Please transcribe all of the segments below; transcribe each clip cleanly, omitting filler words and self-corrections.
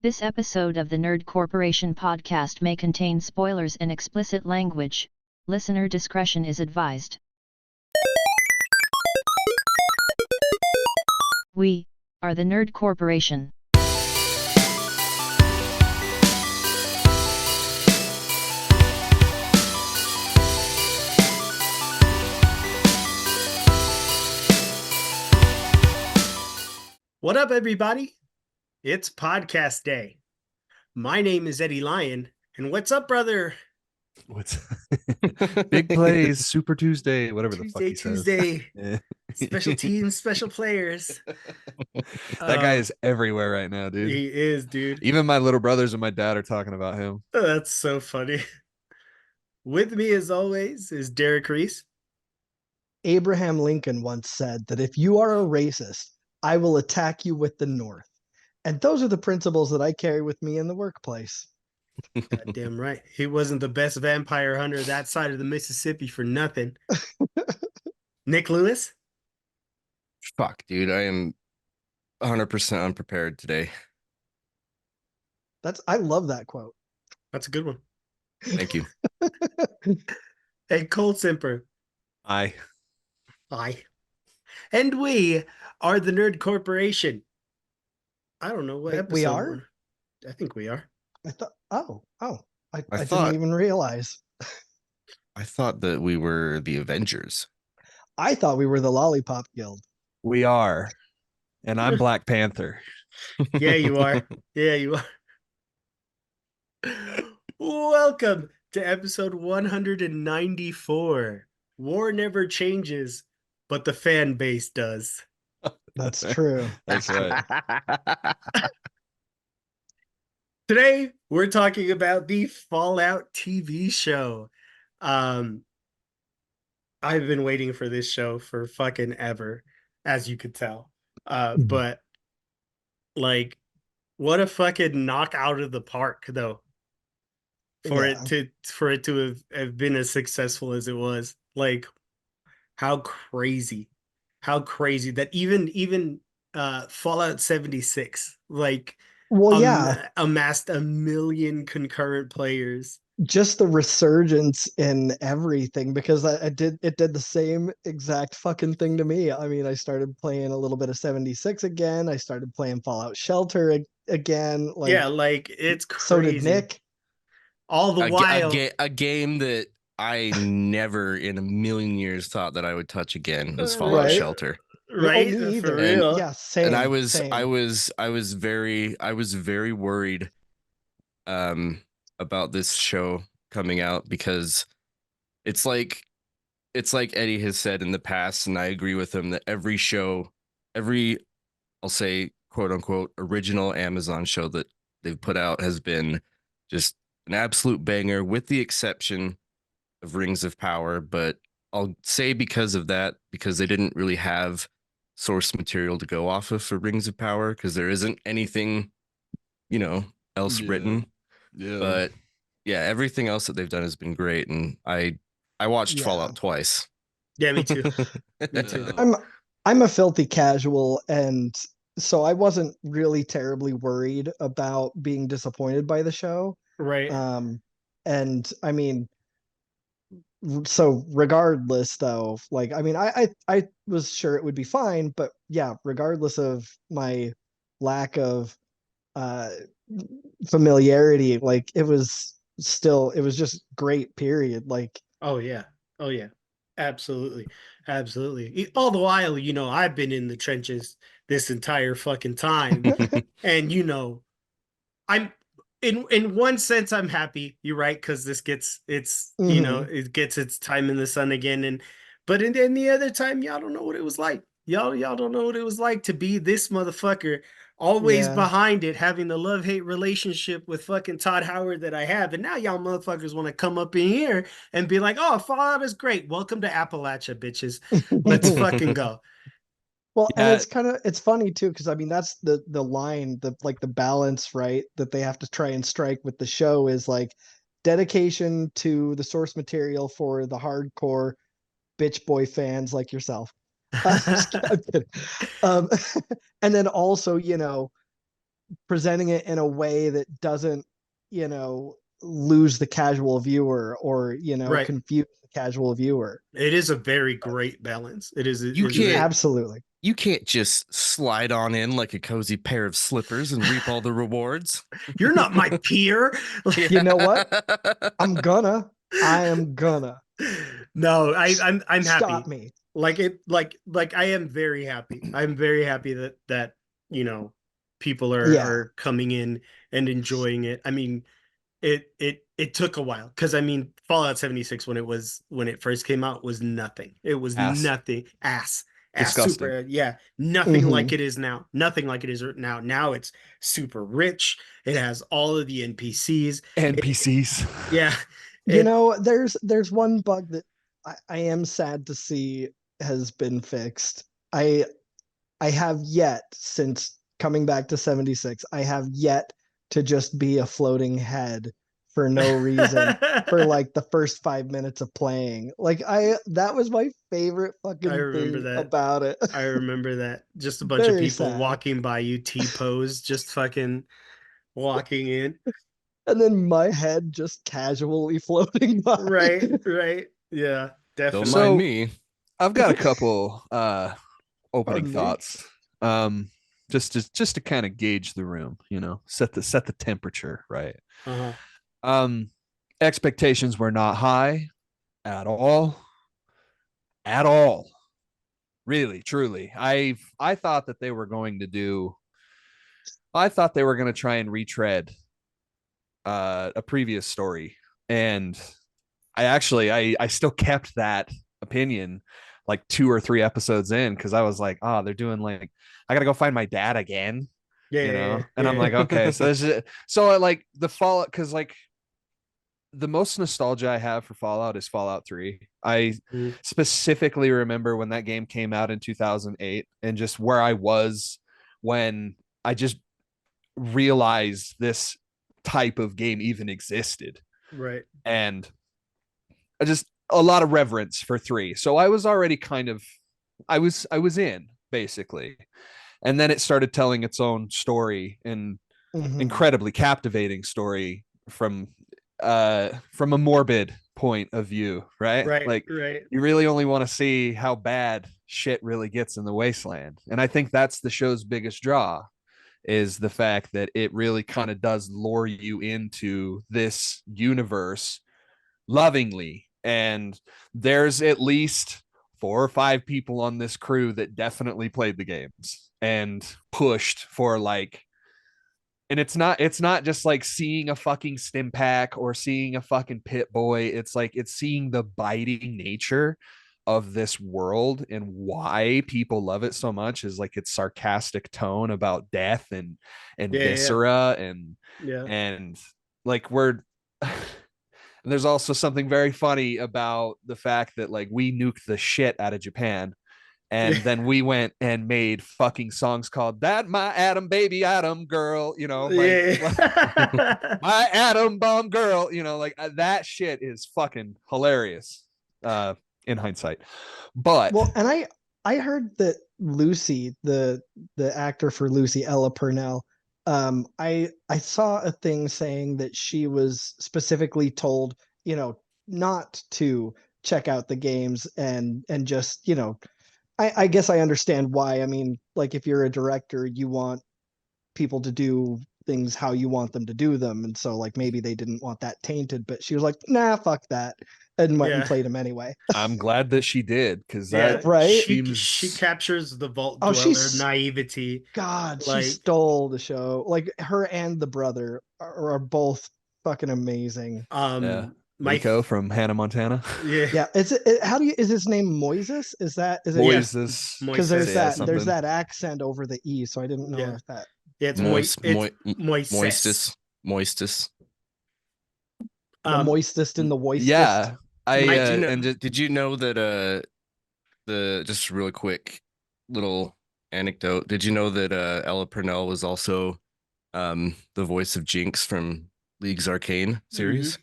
This episode of the Nerd Corporation podcast may contain spoilers and explicit language. Listener discretion is advised. We are the Nerd Corporation. What up, everybody? It's podcast day. My name is Eddie Lyon, and what's up, brother? What's big plays, Super Tuesday, whatever the fuck he Tuesday, says. special teams, special players. That guy is everywhere right now, dude. He is, dude. Even my little brothers and my dad are talking about him. Oh, that's so funny. With me, as always, is Derek Reese. Abraham Lincoln once said that if you are a racist, I will attack you with the North. And those are the principles that I carry with me in the workplace. Goddamn right. He wasn't the best vampire hunter that side of the Mississippi for nothing. Nick Lewis? Fuck, dude. I am 100% unprepared today. I love that quote. That's a good one. Thank you. Hey, Cole Simper. Aye. And we are the Nerd Corporation. I don't know what Wait, episode we are? I think we are. I thought, I thought- didn't even realize. I thought that we were the Avengers. I thought we were the Lollipop Guild. We are. And I'm Black Panther. Yeah, you are. Yeah, you are. Welcome to episode 194. War never changes, but the fan base does. That's true. That's right. Today, we're talking about the Fallout TV show. I've been waiting for this show for fucking ever, as you could tell. But like, what a fucking knock out of the park, though. For it to have been as successful as it was. Like, how crazy that even Fallout 76 amassed 1 million concurrent players. Just the resurgence in everything, because it did the same exact fucking thing to me. I mean, I started playing a little bit of 76 again. I started playing Fallout Shelter again. It's crazy. So did Nick. All the while, a game that I never in a million years thought that I would touch again was Fallout Right. Shelter. right? Oh, me For either. real. Yeah, same. And I same. was very worried about this show coming out, because it's like Eddie has said in the past, and I agree with him, that every I'll say quote unquote original Amazon show that they've put out has been just an absolute banger, with the exception of Rings of Power. But I'll say because they didn't really have source material to go off of for Rings of Power, because there isn't anything, else written. Yeah. But yeah, everything else that they've done has been great, and I watched Fallout twice. Yeah, me too. Me too. I'm a filthy casual, and so I wasn't really terribly worried about being disappointed by the show. Right. And I mean, so regardless though, I was sure it would be fine, but yeah, regardless of my lack of familiarity, it was just great, period. Oh yeah. Absolutely. All the while, I've been in the trenches this entire fucking time. And I'm in one sense I'm happy. You're right, because this gets it gets its time in the sun again. But in the other time, y'all don't know what it was like. Y'all don't know what it was like to be this motherfucker, always behind it, having the love-hate relationship with fucking Todd Howard that I have. And now y'all motherfuckers want to come up in here and be like, oh, Fallout is great. Welcome to Appalachia, bitches. Let's fucking go. Well, and it's funny too, because I mean, that's the line, the balance, right, that they have to try and strike with the show is dedication to the source material for the hardcore bitch boy fans like yourself. I'm kidding. And then also, presenting it in a way that doesn't, you know, lose the casual viewer or, you know, Right. confuse the casual viewer. It is a very great balance. It is. You is can't- very- Absolutely. You can't just slide on in like a cozy pair of slippers and reap all the rewards. You're not my peer. You know what? I am gonna. No, I'm happy. Stop me. Like I am very happy. I'm very happy that you know people are coming in and enjoying it. I mean, it took a while because I mean Fallout 76 when it first came out was nothing. It was Ass. nothing. Ass Disgusting. super, yeah, nothing Mhm. like it is now. Nothing like it is now. Now it's super rich. It has all of the NPCs. NPCs. Yeah. You know, there's one bug that I am sad to see has been fixed. I have yet, since coming back to 76, I have yet to just be a floating head for no reason for like the first 5 minutes of playing. Like that was my favorite fucking I remember thing that. about it. I remember that. Just a bunch of Very people sad. walking by you, T-pose, just fucking walking in. And then my head just casually floating by. Right. Yeah, definitely. Don't So- mind me. I've got a couple opening Pardon me? thoughts. Just to kind of gauge the room, you know, set the temperature, right? Uh-huh. Expectations were not high at all. At all. Really, truly. I thought that they were going to try and retread a previous story. And I still kept that opinion like 2 or 3 episodes in because I was like, oh, they're doing like I gotta go find my dad again. Yeah, You know, yeah, and I'm yeah. like, okay, so this is so I like the Fallout because like the most nostalgia I have for Fallout is Fallout 3. I Mhm. specifically remember when that game came out in 2008 and just where I was when I just realized this type of game even existed. Right. And I just a lot of reverence for 3. So I was already kind of I was in basically. And then it started telling its own story and Mhm. incredibly captivating story from a morbid point of view, right? Right. Like Right. you really only want to see how bad shit really gets in the wasteland. And I think that's the show's biggest draw is the fact that it really kind of does lure you into this universe lovingly. And there's at least 4 or 5 people on this crew that definitely played the games and pushed for like, and it's not just like seeing a fucking stim pack or seeing a fucking pit boy. It's like it's seeing the biting nature of this world and why people love it so much is like its sarcastic tone about death and Yeah, viscera Yeah. and like we're and there's also something very funny about the fact that like we nuked the shit out of Japan and Yeah. then we went and made fucking songs called That My Atom Baby Atom Girl, you know, like Yeah. My Atom Bomb Girl, you know, like that shit is fucking hilarious in hindsight. But Well, and I heard that Lucy, the actor for Lucy, Ella Purnell, I saw a thing saying that she was specifically told, you know, not to check out the games and just, you know, I guess I understand why. I mean, like if you're a director, you want people to do things how you want them to do them. And so like maybe they didn't want that tainted, but she was like, nah, fuck that. And went and Yeah. played them anyway. I'm glad that she did because Yeah. that Right? seems She captures the vault Oh, dweller she's naivety. God, she Like stole the show. Like her and the brother are both fucking amazing. yeah. My Rico from Hannah Montana. yeah. Yeah, how do you is his name Moises? Is it Yes. Moises. because Moises. Yeah, there's something. that accent over the E, so I didn't know Yeah. if that. Yeah, it's Moist, Moises. moistus. The moistest in the moistest. Yeah. Did you know- And did you know that the just really quick little anecdote? Did you know that Ella Purnell was also the voice of Jinx from League's Arcane series?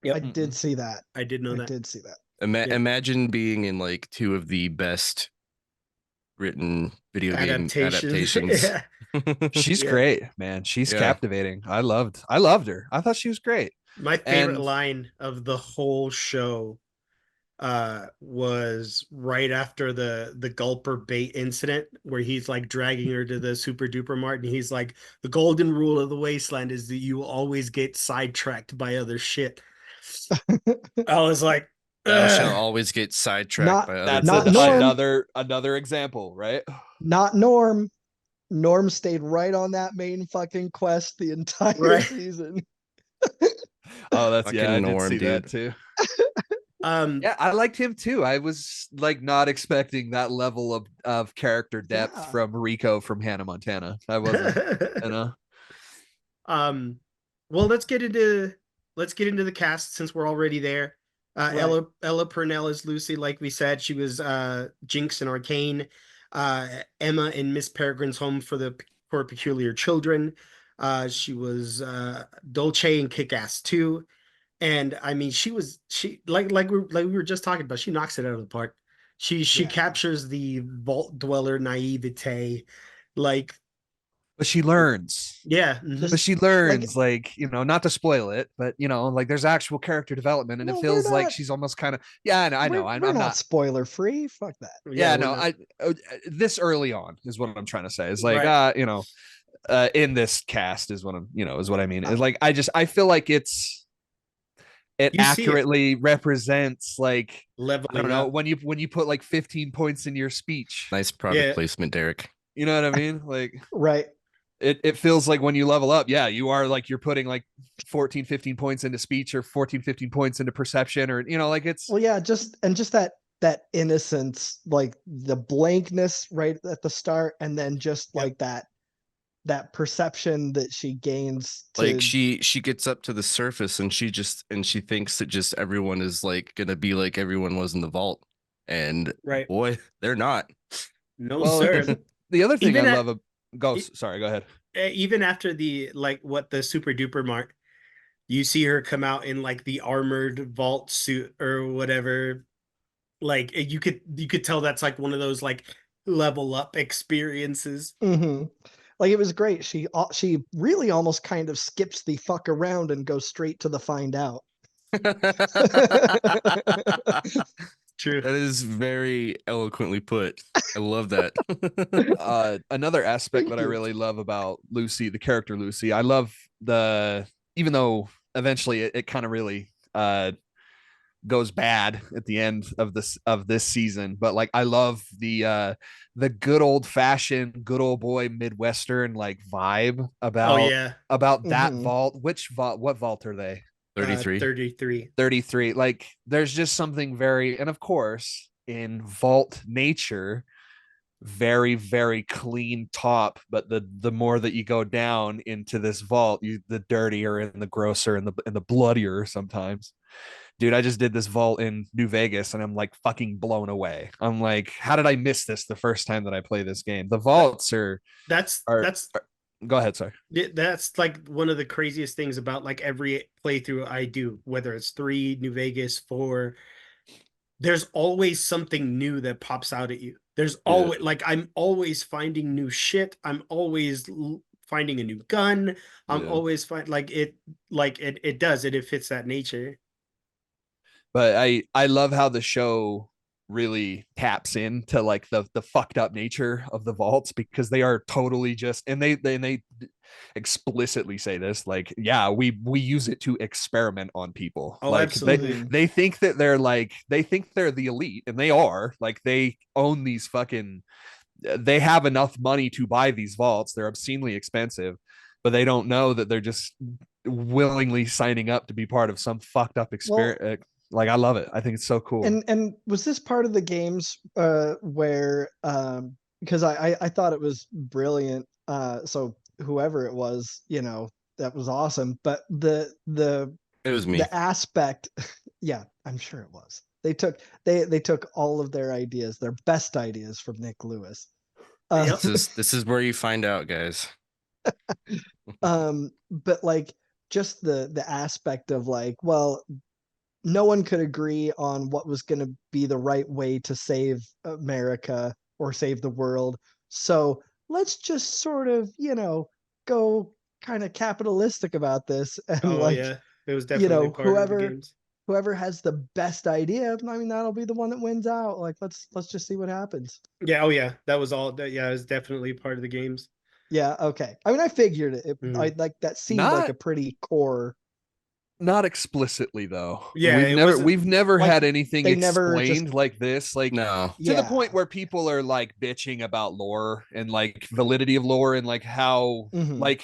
Yep. I did see that. I did know I that. did see that. Yeah. Imagine being in like 2 of the best written video game Adaptations. adaptations. Yeah. She's Yeah. great, man. She's Yeah. captivating. I loved her. I thought she was great. My favorite And line of the whole show was right after the gulper bait incident where he's like dragging her to the super duper mart and he's like, the golden rule of the wasteland is that you always get sidetracked by other shit. I was like, Thou shall ugh. always get sidetracked Not- by other that's Not bullshit. Norm. another example, right? Not Norm. Norm stayed right on that main fucking quest the entire Right. season. Oh, that's Fucking I did Norm, see that dude. too. Um, Yeah, I liked him too. I was like not expecting that level of character depth Yeah. from Rico from Hannah Montana. I wasn't, you know. Well, let's get into the cast since we're already there. Right. Ella Purnell is Lucy, like we said. She was Jinx in Arcane, Emma in Miss Peregrine's Home for Peculiar Children. She was Dolce in Kick-Ass 2. And I mean, she like we were just talking about. She knocks it out of the park. She Yeah. captures the vault dweller naivete, like But she learns. yeah. But she learns, like, you know, not to spoil it, but you know, like there's actual character development, and No, it we're feels like not- she's almost kind of I know. We're I'm not not. spoiler free. Fuck that. Yeah, we're no, not. this early on is what I'm trying to say. It's like, Right. you know, in this cast is what I'm, you know, is what I mean. It's like I feel like it You see it. accurately represents like I Leveling don't know up. when you put like 15 points in your speech. Nice product Yeah. placement, Derek. You know what I mean? Like Right. it feels like when you level up, yeah, you are like you're putting like 14, 15 points into speech or 14, 15 points into perception, or you know, like it's Well, yeah, just that innocence, like the blankness right at the start, and then just Yep. like that perception that she gains to, Like she gets up to the surface and she thinks that just everyone is like gonna be like everyone was in the vault. And Right. boy, they're not. No, well, sir. the other thing Even I at- love sorry, go ahead. Even after the super duper mark, you see her come out in like the armored vault suit or whatever. Like you could tell that's like one of those like level up experiences. Mhm. Like it was great. She really almost kind of skips the fuck around and goes straight to the find out. True. That is very eloquently put. I love that. Another aspect Thank that I you. really love about Lucy, the character Lucy, I love even though eventually it kind of really goes bad at the end of this season, but like I love the good old fashioned good old boy Midwestern like vibe about yeah. that Mhm. vault. What vault are they? 33. 33. 33. Like there's just something very, and of course in vault nature, very very clean top, but the more that you go down into this vault, the dirtier and the grosser and the bloodier sometimes. Dude, I just did this vault in New Vegas and I'm like fucking blown away. I'm like, how did I miss this the first time that I play this game? The vaults That's go ahead, sorry. that's like one of the craziest things about like every playthrough I do, whether it's 3, New Vegas, 4. There's always something new that pops out at you. There's always like I'm always finding new shit. I'm always finding a new gun. I'm always it does it fits that nature. But I love how the show really taps into like the fucked up nature of the vaults, because they are totally just, and they explicitly say this, like, yeah, we use it to experiment on people. Oh, like absolutely. they think that they think they're the elite, and they are, like, they own these fucking, they have enough money to buy these vaults. They're obscenely expensive, but they don't know that they're just willingly signing up to be part of some fucked up experiment. Like, I love it. I think it's so cool. And was this part of the games where because I thought it was brilliant. So whoever it was, you know, that was awesome. But It was me. the aspect, yeah, I'm sure it was. They took all of their ideas, their best ideas from Nick Lewis. Yep. This is where you find out, guys. But like just the aspect of like, well, no one could agree on what was going to be the right way to save America or save the world. So let's just sort of, go kind of capitalistic about this and Oh yeah, it was you definitely know, part of the games. whoever has the best idea, I mean, that'll be the one that wins out. Like, let's just see what happens. Yeah, oh yeah, that was all. Yeah, it was definitely part of the games. Yeah, okay. I mean, I figured it. I like that seemed like a pretty core. Not explicitly though. Yeah, it wasn't we've never like, had anything they never explained just- like this. Like No. to the Yeah. point where people are like bitching about lore and like validity of lore and like how Mhm. like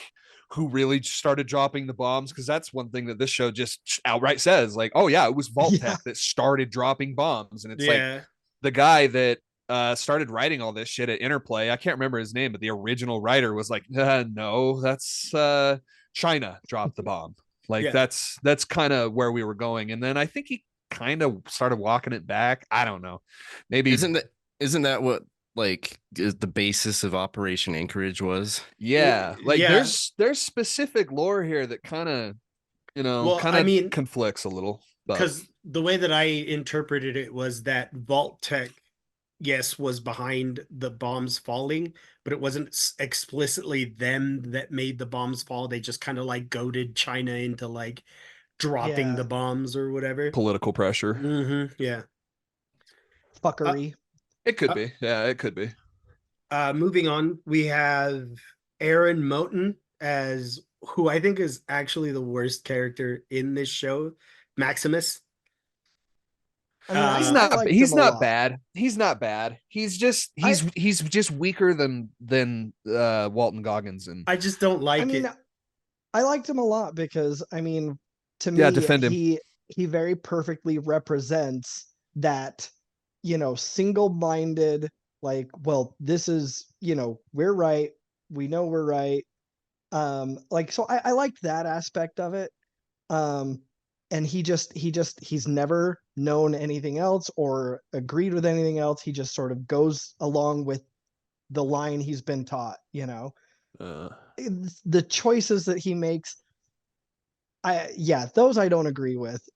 who really started dropping the bombs, because that's one thing that this show just outright says, like, oh yeah, it was Vault Yeah. Tech that started dropping bombs. And it's like yeah, the guy that started writing all this shit at Interplay, I can't remember his name, but the original writer was like, no, that's China dropped the bomb. Like Yeah. that's kind of where we were going. And then I think he kind of started walking it back. I don't know. Maybe isn't that what like the basis of Operation Anchorage was? yeah. Like Yeah. there's specific lore here that kind of, Well, kind I of mean, conflicts a little. But because the way that I interpreted it was that Vault Tech, yes, was behind the bombs falling, but it wasn't explicitly them that made the bombs fall. They just kind of like goaded China into like dropping Yeah. the bombs or whatever. political pressure. Mm-hmm. Yeah. Fuckery. It could be. Yeah, it could be. Moving on, we have Aaron Moten as who I think is actually the worst character in this show, Maximus. I mean, He's I not. liked He's him a not lot. bad. He's not bad. He's just he's just weaker than Walton Goggins and I just don't like I mean, it. I liked him a lot because, I mean, to Yeah, me, defend him. he very perfectly represents that, single-minded, like, well, this is, we're right. We know we're right. Like, so I liked that aspect of it. And he's never known anything else or agreed with anything else. He just sort of goes along with the line he's been taught, the choices that he makes. Those I don't agree with.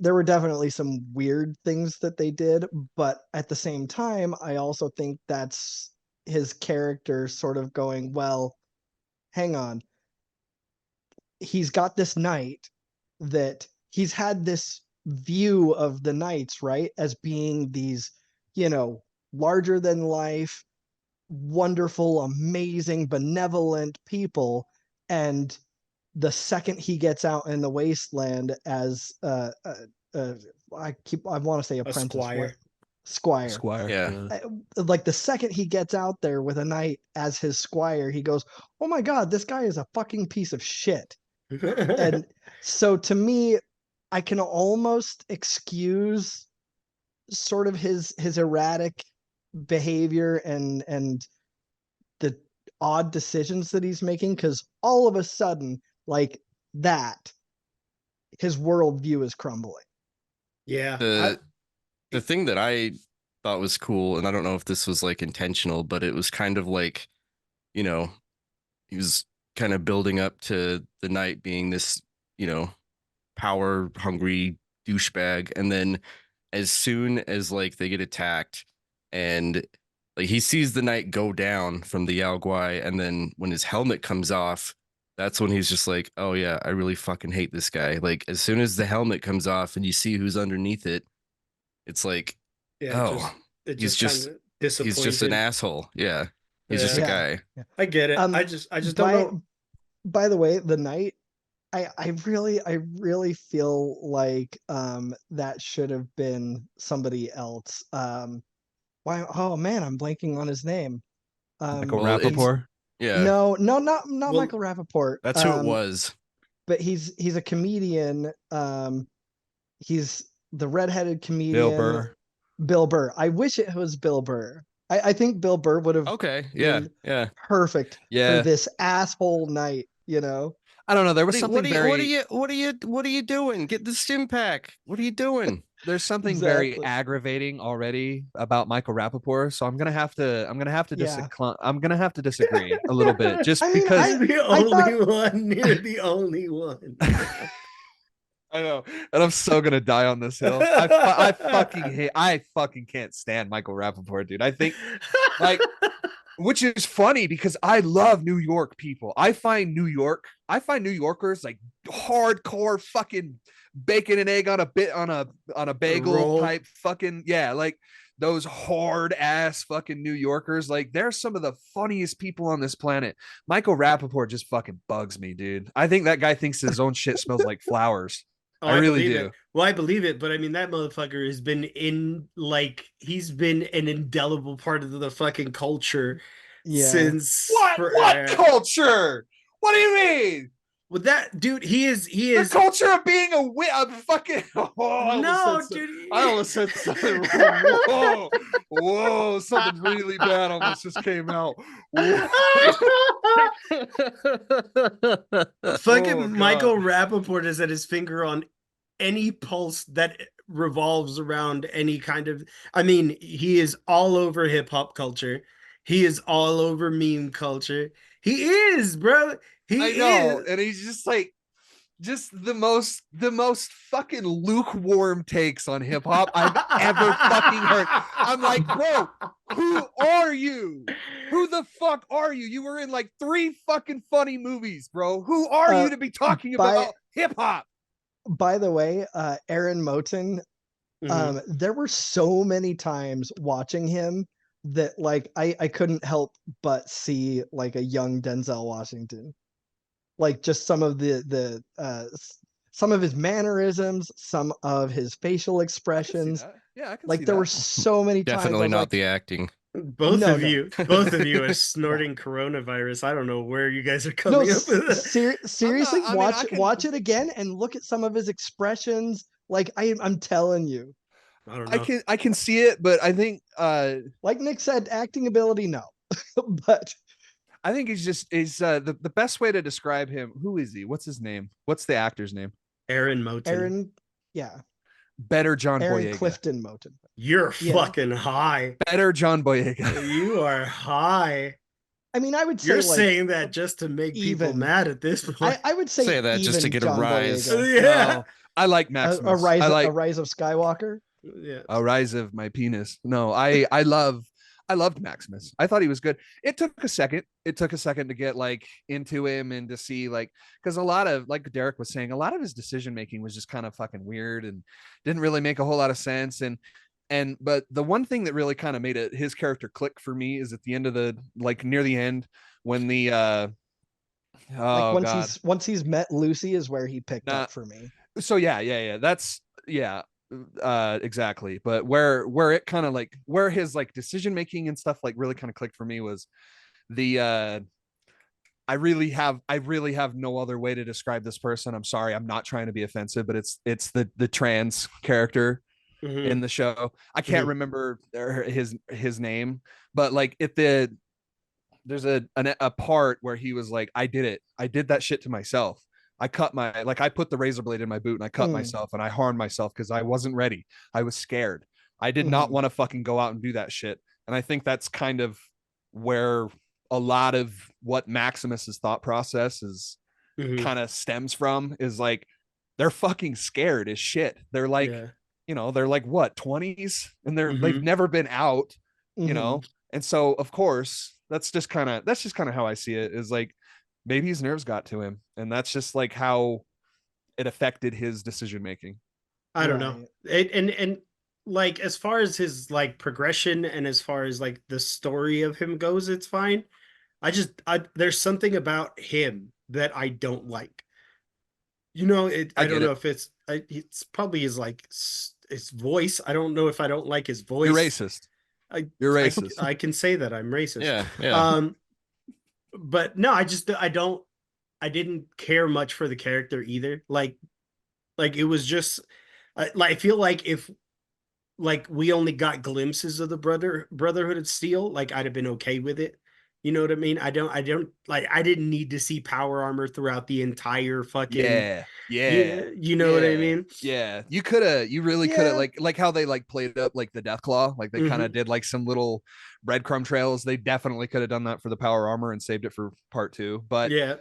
There were definitely some weird things that they did, but at the same time, I also think that's his character sort of going, well, hang on. He's got this knight that he's had this view of the knights, right, as being these, larger than life, wonderful, amazing, benevolent people. And the second he gets out in the wasteland as I want to say apprentice, squire. Yeah. Like the second he gets out there with a knight as his squire, he goes, oh my god, this guy is a fucking piece of shit. And so to me, I can almost excuse sort of his erratic behavior and the odd decisions that he's making, because all of a sudden, like that, his worldview is crumbling. Yeah. The thing that I thought was cool, and I don't know if this was like intentional, but it was kind of like, he was kind of building up to the knight being this, power hungry douchebag, and then as soon as like they get attacked and like he sees the knight go down from the Yao Guai, and then when his helmet comes off, that's when he's just like, oh yeah, I really fucking hate this guy. Like as soon as the helmet comes off and you see who's underneath it, it's like, he's just an asshole. Yeah. He's just a guy. Yeah. I get it. I just don't know. By the way, the knight, I really feel like that should have been somebody else. Why? Oh man, I'm blanking on his name. Michael Rappaport. Yeah. No, not Michael Rappaport. That's who it was. But he's a comedian. He's the redheaded comedian. Bill Burr. I wish it was Bill Burr. I think Bill Burr would have been perfect for this asshole knight, I don't know. There was something What are you doing? Get the stim pack. What are you doing? There's something very aggravating already about Michael Rappaport, so I'm gonna have to disagree a little bit, just because I'm the only one. You're the only one. I know, and I'm so gonna die on this hill. I fucking can't stand Michael Rappaport, dude. I think like, which is funny because I love New York people. I find New Yorkers like hardcore fucking bacon and egg on a bagel Roll. type fucking, yeah, like those hard ass fucking New Yorkers. Like they're some of the funniest people on this planet. Michael Rappaport just fucking bugs me, dude. I think that guy thinks his own shit smells like flowers. Oh, I really believe do. it. Well, I believe it, but I mean that motherfucker has been he's been an indelible part of the fucking culture since What culture? What do you mean? with that dude. He is The culture of being a fucking. I almost said something. Whoa! Something really bad almost just came out. Fucking Michael Rappaport has had his finger on any pulse that revolves around any kind of. I mean, he is all over hip hop culture. He is all over meme culture. He is, bro. I know, and he's just like the most fucking lukewarm takes on hip hop I've ever fucking heard. I'm like, bro, who are you? Who the fuck are you? You were in like 3 fucking funny movies, bro. Who are you to be talking about hip hop? By the way, Aaron Moten, there were so many times watching him that like I couldn't help but see like a young Denzel Washington. Like just some of some of his mannerisms, some of his facial expressions. Yeah, I can like see there that. were so many times. Definitely not the acting. Both of you are snorting coronavirus. I don't know where you guys are coming up with it. Seriously, watch it again and look at some of his expressions. Like I'm telling you. I don't know. I can see it, but I think like Nick said, acting ability, no. But I think he's the best way to describe him. Who is he? What's his name? What's the actor's name? Aaron Moten. Yeah. Better John Aaron Boyega. Clifton Moten. You're fucking high. Better John Boyega. You are high. I mean, I would say you're saying that just to make people mad at this point. I would say that just to get John a rise. Yeah. No, I like Maximus. A rise of Skywalker. Yeah. A rise of my penis. No, I loved Maximus. I thought he was good. It took a second. It took a second to get like into him and to see like, because a lot of, like Derek was saying, a lot of his decision making was just kind of fucking weird and didn't really make a whole lot of sense. But the one thing that really kind of made his character click for me is at the end of near the end when the once he's met Lucy is where he picked up for me. So yeah. That's exactly. But where it kind of like where his like decision making and stuff like really kind of clicked for me was the I really have no other way to describe this person. I'm sorry, I'm not trying to be offensive, but it's the trans character in the show. I can't remember his name, but like there's a part where he was like, I did that shit to myself. I put the razor blade in my boot and I cut myself and I harmed myself because I wasn't ready. I was scared. I did not want to fucking go out and do that shit. And I think that's kind of where a lot of what Maximus's thought process is kind of stems from, is like they're fucking scared as shit. They're like, they're like what, 20s, and they've never been out, and so of course that's just kind of how I see it, is like maybe his nerves got to him, and that's just like how it affected his decision making. I don't know. And like as far as his like progression and as far as like the story of him goes, it's fine. There's something about him that I don't like. I don't know if it's probably his like his voice. I don't know if I don't like his voice. You're racist. You're racist. I can say that I'm racist. Yeah. But no, I didn't care much for the character either. Like it was just I feel like if like we only got glimpses of the Brotherhood of Steel, like I'd have been okay with it. You know what I mean? I don't like, I didn't need to see power armor throughout the entire fucking you know what I mean? Yeah. You really could have like how they like played up like the Deathclaw, like they kind of did like some little breadcrumb trails. They definitely could have done that for the power armor and saved it for part 2. But yeah,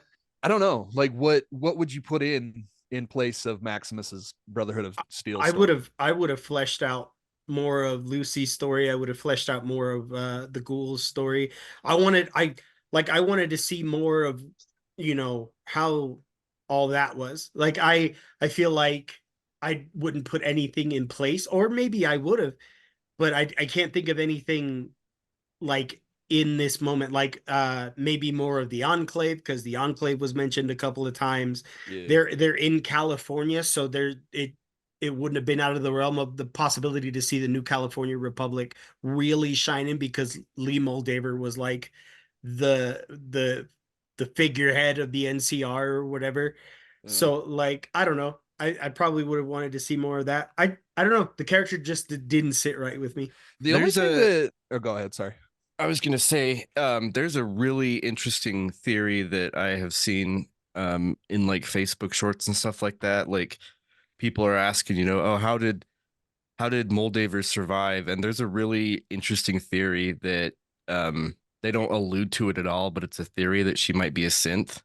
I don't know. Like what would you put in in place of Maximus's Brotherhood of Steel. I would have fleshed out more of Lucy's story. I would have fleshed out more of the Ghoul's story. I wanted to see more of, you know, how all that was. Like I feel like I wouldn't put anything in place, or maybe I would have, but I can't think of anything like in this moment, like maybe more of the Enclave, because the Enclave was mentioned a couple of times. Yeah. They're in California, so it wouldn't have been out of the realm of the possibility to see the new California Republic really shining, because Lee Moldaver was like the figurehead of the NCR or whatever. So like I don't know. I probably would have wanted to see more of that. I don't know. The character just didn't sit right with me. The only thing that go ahead, sorry. I was gonna say, there's a really interesting theory that I have seen in like Facebook shorts and stuff like that. Like people are asking, you know, oh, how did Moldaver survive? And there's a really interesting theory that they don't allude to it at all, but it's a theory that she might be a synth,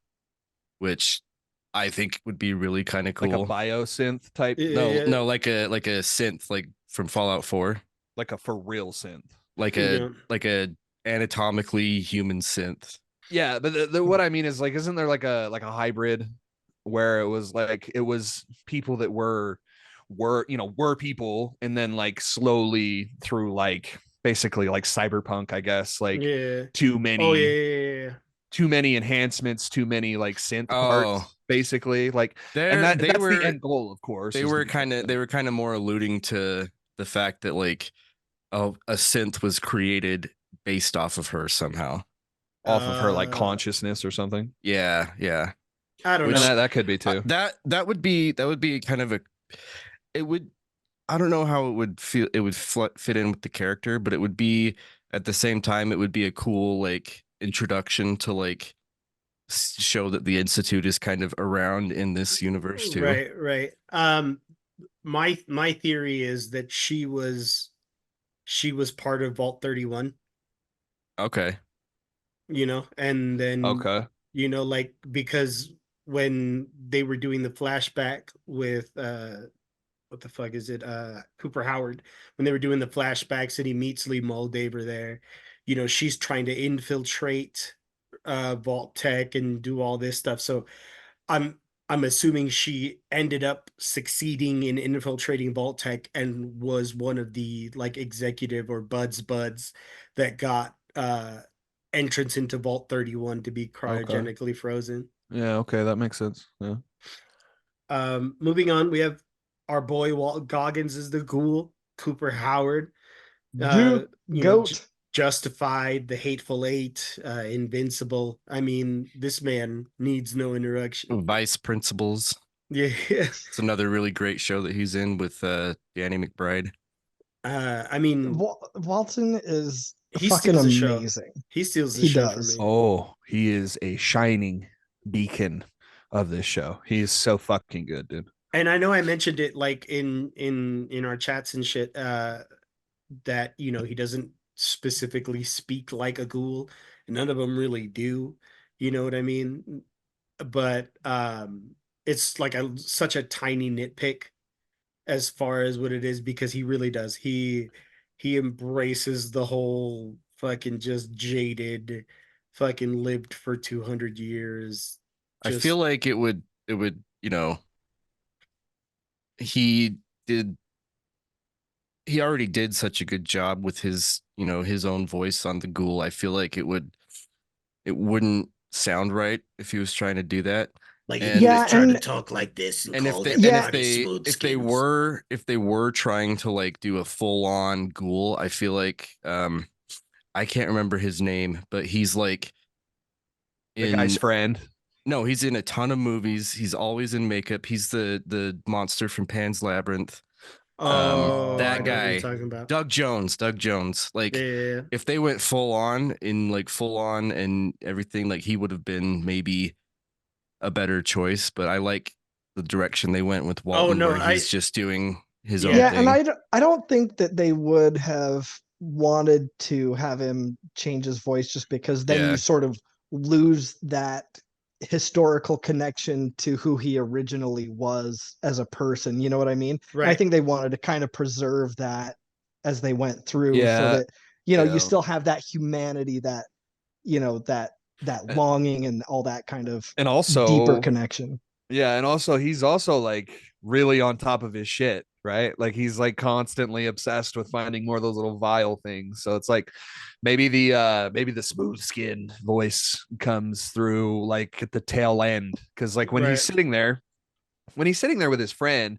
which I think would be really kind of cool. Like a biosynth type? No, like a synth, like from Fallout 4. Like a for real synth. Like a anatomically human synth. Yeah, but what I mean is, like, isn't there like a hybrid where it was people that were people, and then like slowly through like basically like cyberpunk, I guess, like too many enhancements, too many like synth parts, basically, like, and that's the end goal, of course. They were kind of more alluding to the fact that like a synth was created based off of her somehow, off of her like consciousness or something. Yeah. I don't know. That could be too. That would be kind of it would, I don't know how it would feel. It would fit in with the character, but it would be at the same time, it would be a cool like introduction to like show that the Institute is kind of around in this universe too. Right. My theory is that she was part of Vault 31. Okay. You know, and then you know, like, because when they were doing the flashback with what the fuck is it? Cooper Howard, when they were doing the flashbacks and he meets Lee Moldaver there, you know, she's trying to infiltrate Vault Tech and do all this stuff. So I'm assuming she ended up succeeding in infiltrating Vault Tech and was one of the like executive or buds that got entrance into Vault 31 to be cryogenically frozen. Yeah, okay, that makes sense. Yeah. Moving on, we have our boy Walt Goggins as the Ghoul, Cooper Howard, Justified, the Hateful Eight, Invincible. I mean, this man needs no introduction. Vice Principals. Yeah, it's another really great show that he's in with Danny McBride. I mean, Walton is fucking amazing. He steals the show for me. Oh, he is a shining beacon of this show. He is so fucking good, dude. And I know I mentioned it like in our chats and shit, that, you know, he doesn't specifically speak like a ghoul, and none of them really do, you know what I mean? But it's like such a tiny nitpick as far as what it is, because he really does. He embraces the whole fucking just jaded, fucking lived for 200 years. I feel like it would, you know, he already did such a good job with his, you know, his own voice on the Ghoul. I feel like it wouldn't sound right if he was trying to do that. Like, he was trying to talk like this, and if they were trying to like do a full on Ghoul, I feel like I can't remember his name, but he's like the guy's friend. No, he's in a ton of movies. He's always in makeup. He's the monster from Pan's Labyrinth. That guy, Doug Jones. Like, if they went full on and everything, like, he would have been maybe a better choice. But I like the direction they went with Walton, where he's just doing his own thing. Yeah, and I don't think that they would have wanted to have him change his voice, just because then you sort of lose that historical connection to who he originally was as a person. You know what I mean? Right. And I think they wanted to kind of preserve that as they went through, so Yeah. that you Yeah. still have that humanity, that that longing and all that kind of And also deeper connection. Yeah, and also he's also like really on top of his shit, right? Like he's like constantly obsessed with finding more of those little vile things. So it's like maybe the smooth skin voice comes through like at the tail end, because like when he's sitting there with his friend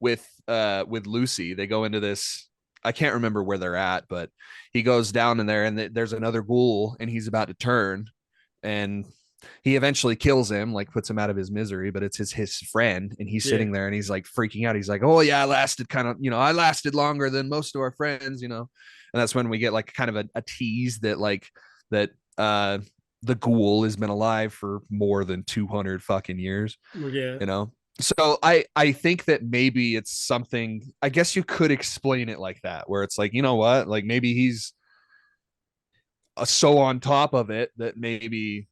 with Lucy, they go into this, I can't remember where they're at, but he goes down in there and there's another ghoul and he's about to turn, and he eventually kills him, like puts him out of his misery, but it's his friend, and he's sitting there and he's like freaking out. He's like, oh yeah, I lasted longer than most of our friends, and that's when we get like kind of a tease that the ghoul has been alive for more than 200 fucking years. So I think that maybe it's something, I guess you could explain it like that, where it's like, you know what, like maybe he's so on top of it that maybe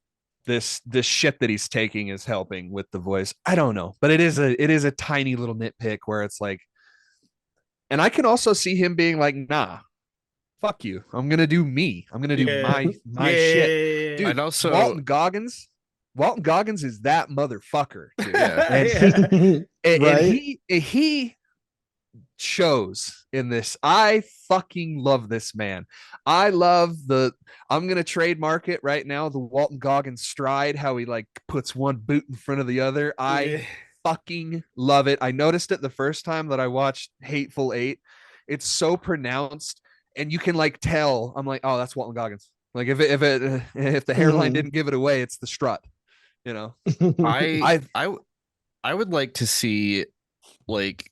this shit that he's taking is helping with the voice. I don't know, but it is a tiny little nitpick where it's like, and I can also see him being like, nah, fuck you, I'm gonna do me, I'm gonna do my shit. Dude, and also Walton Goggins is that motherfucker, dude. And he shows in this. I fucking love this man. I love I'm gonna trademark it right now, the Walton Goggins stride, how he like puts one boot in front of the other. I fucking love it. I noticed it the first time that I watched Hateful Eight. It's so pronounced, and you can like tell. I'm like, oh, that's Walton Goggins. Like if the hairline didn't give it away, it's the strut. I would like to see, like,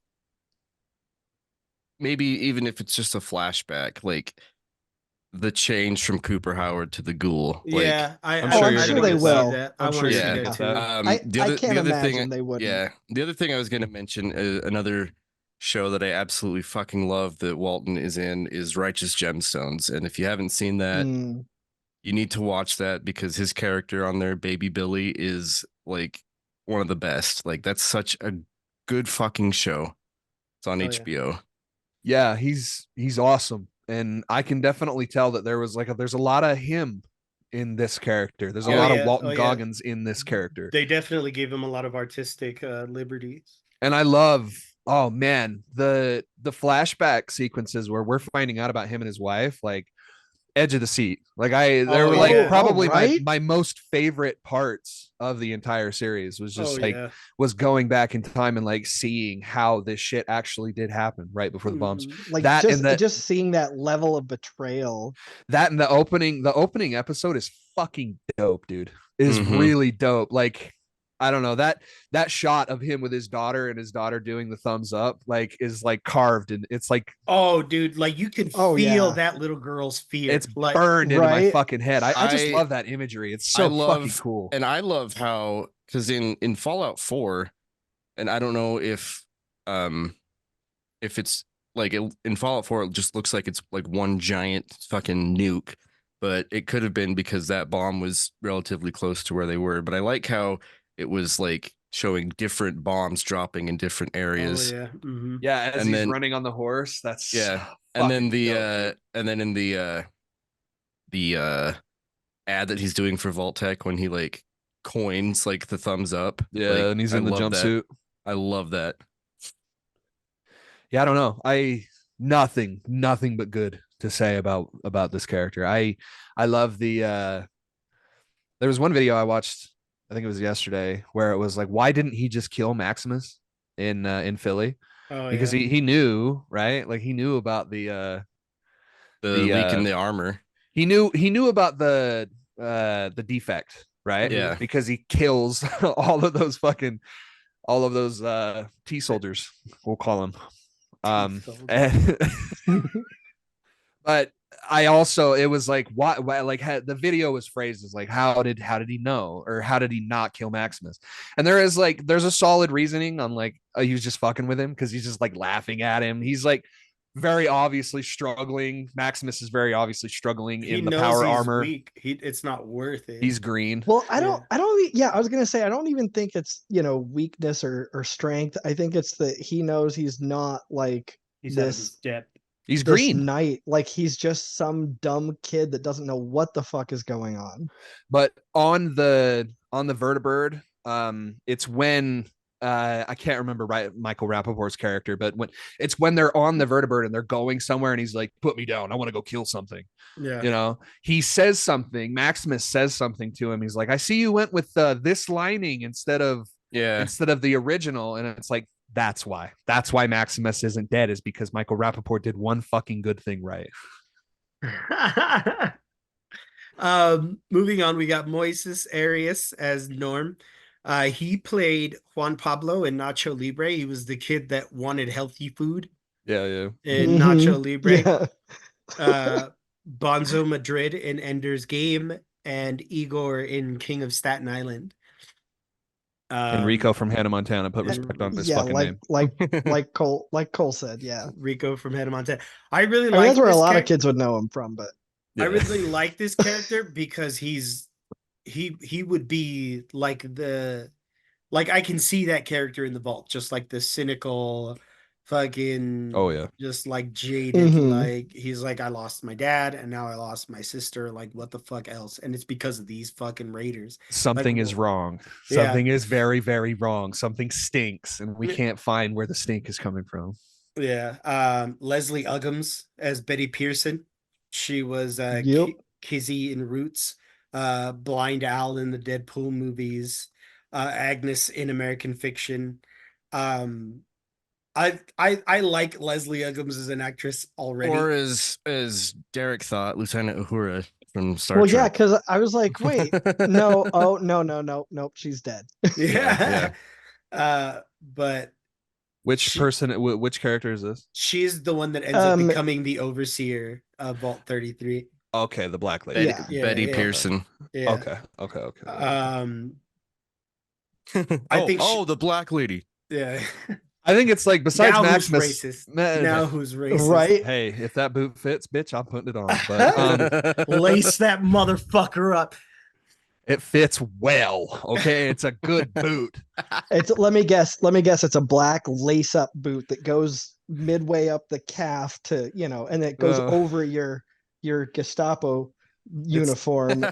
maybe even if it's just a flashback, like the change from Cooper Howard to the ghoul. I'm sure they will. I want to see that too. I can't imagine they wouldn't. Yeah, the other thing I was going to mention, another show that I absolutely fucking love that Walton is in, is Righteous Gemstones, and if you haven't seen that, you need to watch that, because his character on there, Baby Billy, is like one of the best. Like, that's such a good fucking show. It's on HBO. Yeah, he's awesome, and I can definitely tell that there's a lot of him in this character. There's a lot of Walton Goggins in this character. They definitely gave him a lot of artistic liberties. And I love, oh man, the flashback sequences where we're finding out about him and his wife, like edge of the seat. Like probably my most favorite parts of the entire series was just was going back in time and like seeing how this shit actually did happen right before the bombs. Like that just seeing that level of betrayal. That and the opening episode is fucking dope, dude. It is really dope. Like, I don't know, that shot of him with his daughter and his daughter doing the thumbs up, like, is like carved, and it's like, oh dude, like you can feel that little girl's fear. It's like, burned into my fucking head. I just love that imagery. It's so fucking cool. And I love how, because in Fallout 4, and I don't know if it's like in Fallout 4 it just looks like it's like one giant fucking nuke, but it could have been because that bomb was relatively close to where they were. But I like how it was like showing different bombs dropping in different areas. As he's running on the horse. That's and then in the ad that he's doing for Vault-Tec, when he like coins like the thumbs up. And he's in the jumpsuit. I love that. Yeah, I don't know. Nothing but good to say about this character. I love there was one video I watched, I think it was yesterday, where it was like, why didn't he just kill Maximus in Philly? Because he knew, right? Like he knew about the leak in the armor. He knew about the defect, right? Yeah. Because he kills all of those T soldiers, we'll call them. But I also, it was like, why like the video was phrased as like, how did he know, or how did he not kill Maximus? And there's a solid reasoning on like, he was just fucking with him because he's just like laughing at him. He's like, very obviously struggling. Maximus is very obviously struggling He in the knows power he's armor. weak. It's not worth it. He's green. Well, I was gonna say I don't even think it's weakness or strength. I think it's that he knows he's not like He's out of his this depth. He's this green. knight. Like he's just some dumb kid that doesn't know what the fuck is going on. But on the vertibird, it's when I can't remember Michael Rappaport's character, but when they're on the vertibird and they're going somewhere and he's like, put me down, I want to go kill something. Yeah. He says something, Maximus says something to him. He's like, I see you went with this lining instead of the original. And it's like, that's why Maximus isn't dead, is because Michael Rappaport did one fucking good thing right. Moving on, we got Moises Arias as Norm. He played Juan Pablo in Nacho Libre. He was the kid that wanted healthy food Yeah. in Nacho Libre. Yeah. Bonzo Madrid in Ender's Game, and Igor in King of Staten Island. Enrico from Hannah Montana, put respect on his fucking name. like Cole said, yeah. Rico from Hannah Montana. I really like that's where a lot of kids would know him from, but I really like this character because he would be like I can see that character in the vault, just like the cynical fucking just like jaded. Like he's like, I lost my dad and now I lost my sister, like what the fuck else? And it's because of these fucking raiders. Something is wrong. Something is very, very wrong. Something stinks and we can't find where the stink is coming from. Leslie Uggams as Betty Pearson. She was Kizzy in Roots, Blind Al in the Deadpool movies, Agnes in American Fiction. I like Leslie Uggams as an actress already. Or as Derek thought, Lieutenant Uhura from Star Trek. Well, yeah, because I was like, wait, no, nope, she's dead. Yeah. But which character is this? She's the one that ends up becoming the overseer of Vault 33. Okay, the black lady. Betty Pearson. Yeah. Okay. I think the black lady. Yeah. I think it's like, besides now Maximus, who's racist? Now who's racist? Right? Hey, if that boot fits, bitch, I'm putting it on. But lace that motherfucker up. It fits well. Okay, it's a good boot. Let me guess. It's a black lace-up boot that goes midway up the calf to and it goes over your Gestapo uniform.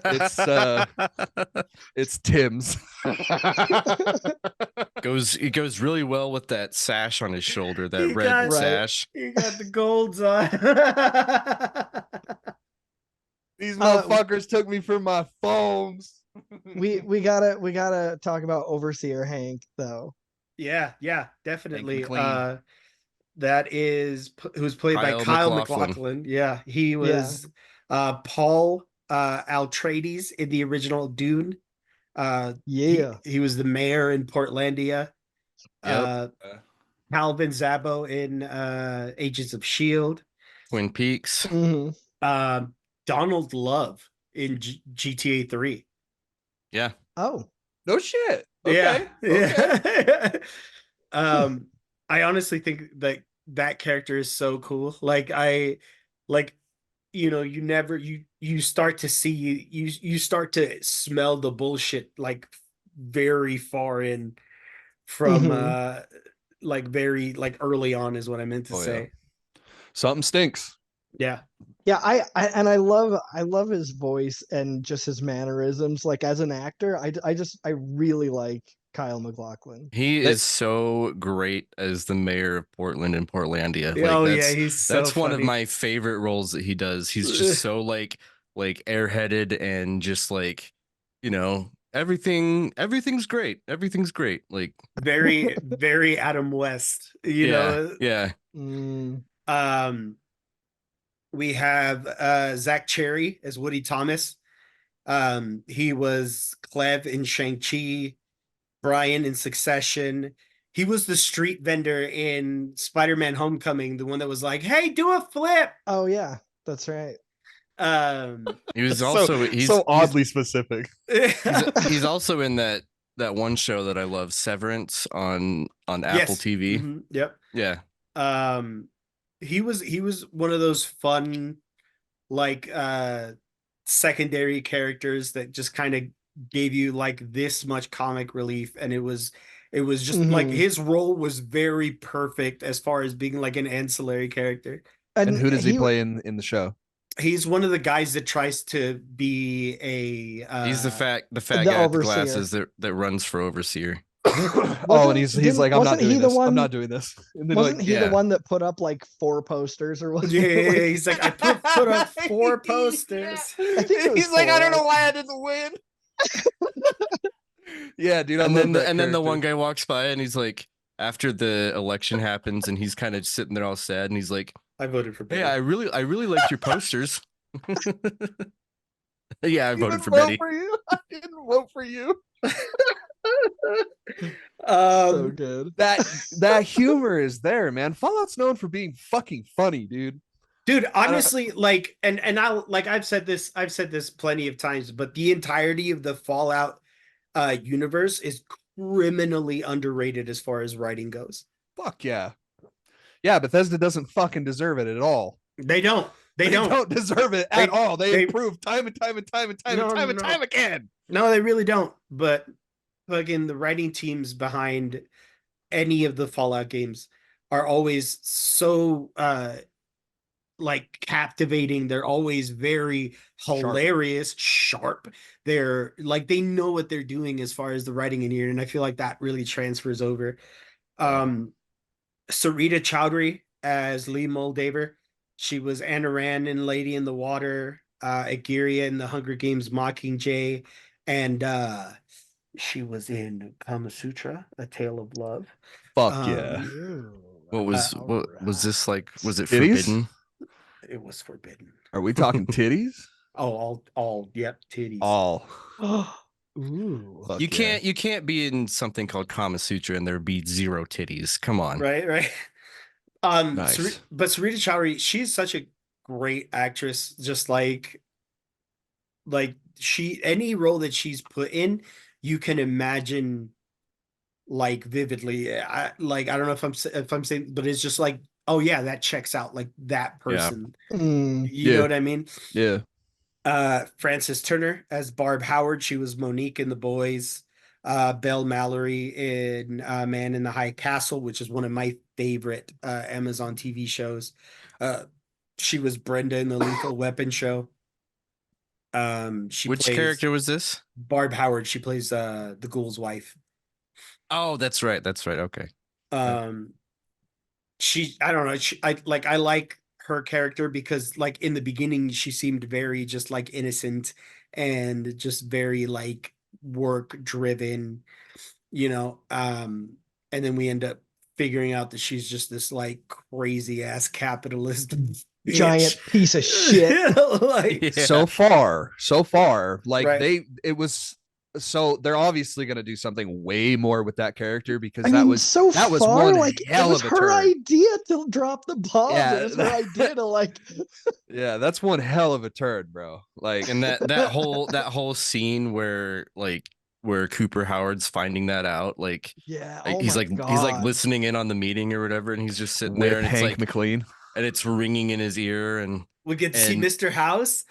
It's Tim's. It goes really well with that sash on his shoulder, that red sash. He got the golds on. These motherfuckers took me for my foams. we gotta talk about Overseer Hank though. Yeah, definitely. That is who's played by Kyle MacLachlan. Yeah, he was Paul Atreides in the original Dune. He was the mayor in Portlandia. Calvin Zabo in Agents of S.H.I.E.L.D. Twin Peaks. Donald Love in GTA 3. Yeah. Oh. No shit. Okay. Yeah. I honestly think that character is so cool. You start to see you start to smell the bullshit like very far in from very early on is what I meant to say. Yeah. Something stinks. Yeah. I love his voice and just his mannerisms. Like as an actor, I really like Kyle MacLachlan. He is so great as the mayor of Portland and Portlandia. That's one of my favorite roles that he does. He's just so like airheaded and just like, everything's great. Everything's great. Like very, very Adam West, Yeah. We have Zach Cherry as Woody Thomas. He was Clev in Shang-Chi, Brian in Succession. He was the street vendor in Spider-Man Homecoming, the one that was like, hey, do a flip. Oh yeah, that's right. He was also he's oddly specific. He's also in that one show that I love, Severance on Apple TV. Yep. Yeah. he was one of those fun, like secondary characters that just kind of gave you like this much comic relief, and it was just like Mhm. his role was very perfect as far as being like an ancillary character. And who does he he play in the show? He's one of the guys that tries to be a He's the fat the guy with the overseer. glasses that runs for overseer. Oh, and he's like, I'm not doing this. I'm one- not doing this. And then Wasn't like, he yeah. the one that put up like 4 posters or whatever? yeah, Like, he's like, I put up 4 posters. I think it was he's like, I don't 4. know why I didn't win. Yeah, dude. I And love then that the one character. guy walks by and he's like, after the election happens, and he's kind of sitting there all sad, and he's like, I voted for "Hey, Betty. I really liked your posters." Yeah, I I voted didn't for vote Betty. for you. I didn't vote for you. So good. That humor is there, man. Fallout's known for being fucking funny, dude. Dude, honestly, like, and I like I've said this plenty of times, but the entirety of the Fallout universe is criminally underrated as far as writing goes. Fuck yeah. Yeah, Bethesda doesn't fucking deserve it at all. They don't. They They don't. don't deserve it at all. They improve time and time No. again. No, they really don't. But again, the writing teams behind any of the Fallout games are always so like captivating. They're always very hilarious, sharp. They're like they know what they're doing as far as the writing in here, and I feel like that really transfers over. Sarita Chowdhury as Lee Moldaver. She was Anna Rand in Lady in the Water, Agiria in the Hunger Games Mockingjay, and she was in Kama Sutra, A Tale of Love. Fuck yeah. What was this like? Was it Titties? forbidden? It was forbidden. Are we talking titties? Oh, all, yep, titties. All. Ooh. Fuck You yeah. can't be in something called Kama Sutra and there be 0 titties. Come on. Right. Nice. But Sarita Chowdhury, she's such a great actress. Just like she, any role that she's put in, you can imagine like vividly. I don't know if I'm saying, but it's just like, oh yeah, that checks out, like that person. Mm. You know Yeah. what I mean? Yeah. Frances Turner as Barb Howard. She was Monique in The Boys. Belle Mallory in Man in the High Castle, which is one of my favorite Amazon TV shows. She was Brenda in the Lethal Weapon show. She Which plays character was this? Barb Howard. She plays the ghoul's wife. Oh, that's right. Okay. I don't know. I like her character because like in the beginning she seemed very just like innocent and just very like work driven, and then we end up figuring out that she's just this like crazy ass capitalist Giant piece of shit. like Yeah. So far, like Right. so they're obviously going to do something way more with that character because I that mean, was so that was far, one like it hell was of a her turn. idea to drop the bomb. Yeah, It was her idea to like. Yeah, that's one hell of a turn, bro. Like, And that whole scene where Cooper Howard's finding that out, like Yeah. he's my like God. listening in on the meeting or whatever, and he's just sitting with there, and it's Hank like McLean. and it's ringing in his ear, and we get to see And- Mr. House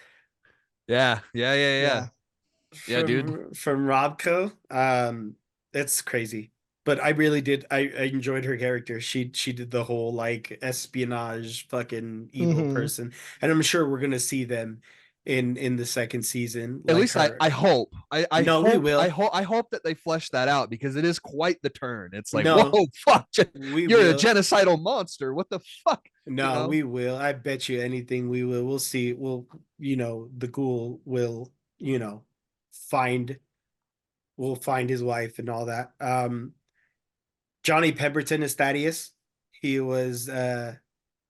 Yeah. Yeah, dude. from Robco. It's crazy. But I really did. I enjoyed her character. She did the whole like espionage fucking evil Mhm. person, and I'm sure we're gonna see them in the second season. At like least her. I hope. I No, hope, we will. I hope that they flesh that out because it is quite the turn. It's like, No. whoa, fuck, We you're a will. genocidal monster. What the fuck? No, know? we will. I bet you anything we will. We'll see. The ghoul will, find his wife and all that. Johnny Pemberton is Thaddeus. He was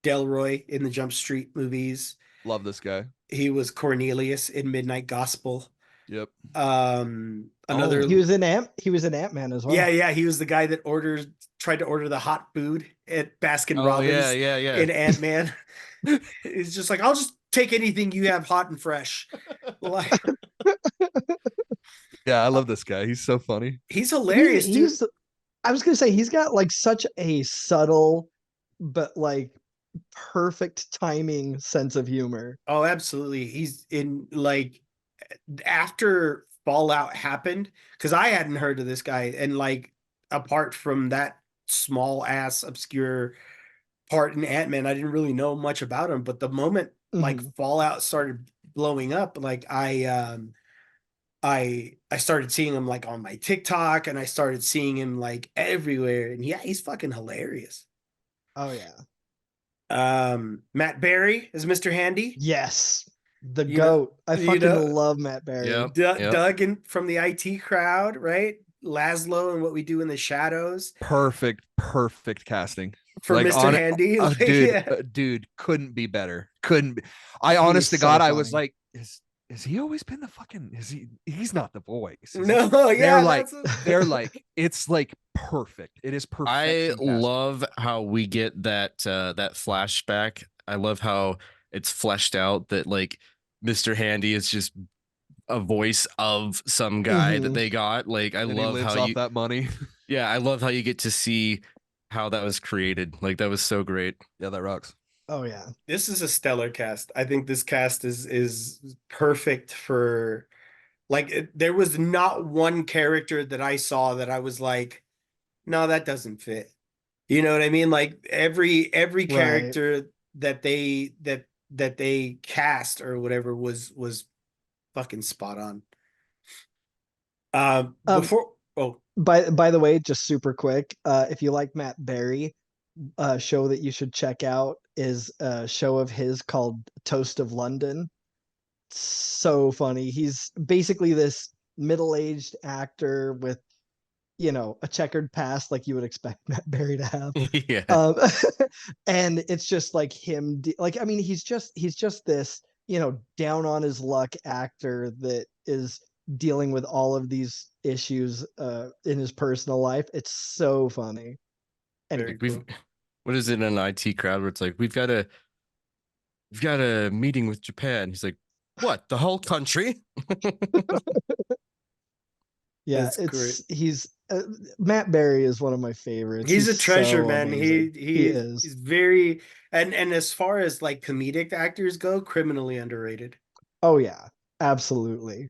Delroy in the Jump Street movies. Love this guy. He was Cornelius in Midnight Gospel. Yep. Another He was in Ant-Man as well. yeah, he was the guy that tried to order the hot food at Baskin Oh Robbins yeah. in Ant-Man. It's just like, I'll just take anything you have hot and fresh. Like, Yeah, I love this guy. He's so funny. he's hilarious, dude. I was gonna say he's got like such a subtle, but like perfect timing sense of humor. Oh, absolutely. He's in like after Fallout happened, because I hadn't heard of this guy, and like apart from that small ass obscure part in Ant-Man, I didn't really know much about him. But the moment like Mhm. Fallout started blowing up, like I started seeing him like on my TikTok, and I started seeing him like everywhere. And yeah, he's fucking hilarious. Oh yeah. Matt Berry is Mr. Handy. Yes. The You know, goat. I you fucking know, love Matt Berry. Yep. Doug from the IT crowd, right? Laszlo and What We Do in the Shadows Perfect casting. for Like Mr. on Handy. Like, dude, yeah. dude, couldn't be better. Couldn't be. I He's honest to so God, I was funny. like, is he always been the fucking? Is he's not the voice. Is he? No, yeah, they're like, it's like perfect. It is perfect. I love how we get that that flashback. I love how it's fleshed out that like Mr. Handy is just a voice of some guy that Mhm. they got. Like I And he love lives how off you that money. yeah, I love how you get to see how that was created. Like that was so great. Yeah, that rocks. Oh yeah. this is a stellar cast. I think this cast is perfect for like there was not one character that I saw that I was like, no, that doesn't fit. You know what I mean? Like every Right. character that they cast or whatever was fucking spot on. Um Before oh by the way, just super quick, if you like Matt Berry, a show that you should check out is a show of his called Toast of London. So funny. He's basically this middle-aged actor with, a checkered past like you would expect Matt Berry to have. Yeah. Um, and it's just like him, like, I mean, he's just this, down on his luck actor that is dealing with all of these issues in his personal life. It's so funny. Anyway, very Like cool. what is it in an IT crowd where it's like we've got a meeting with Japan. He's like, what, the whole country? yeah, That's great. he's Matt Berry is one of my favorites. He's a treasure, so man. amazing. He is. He's very and as far as like comedic actors go, criminally underrated. Oh yeah, absolutely.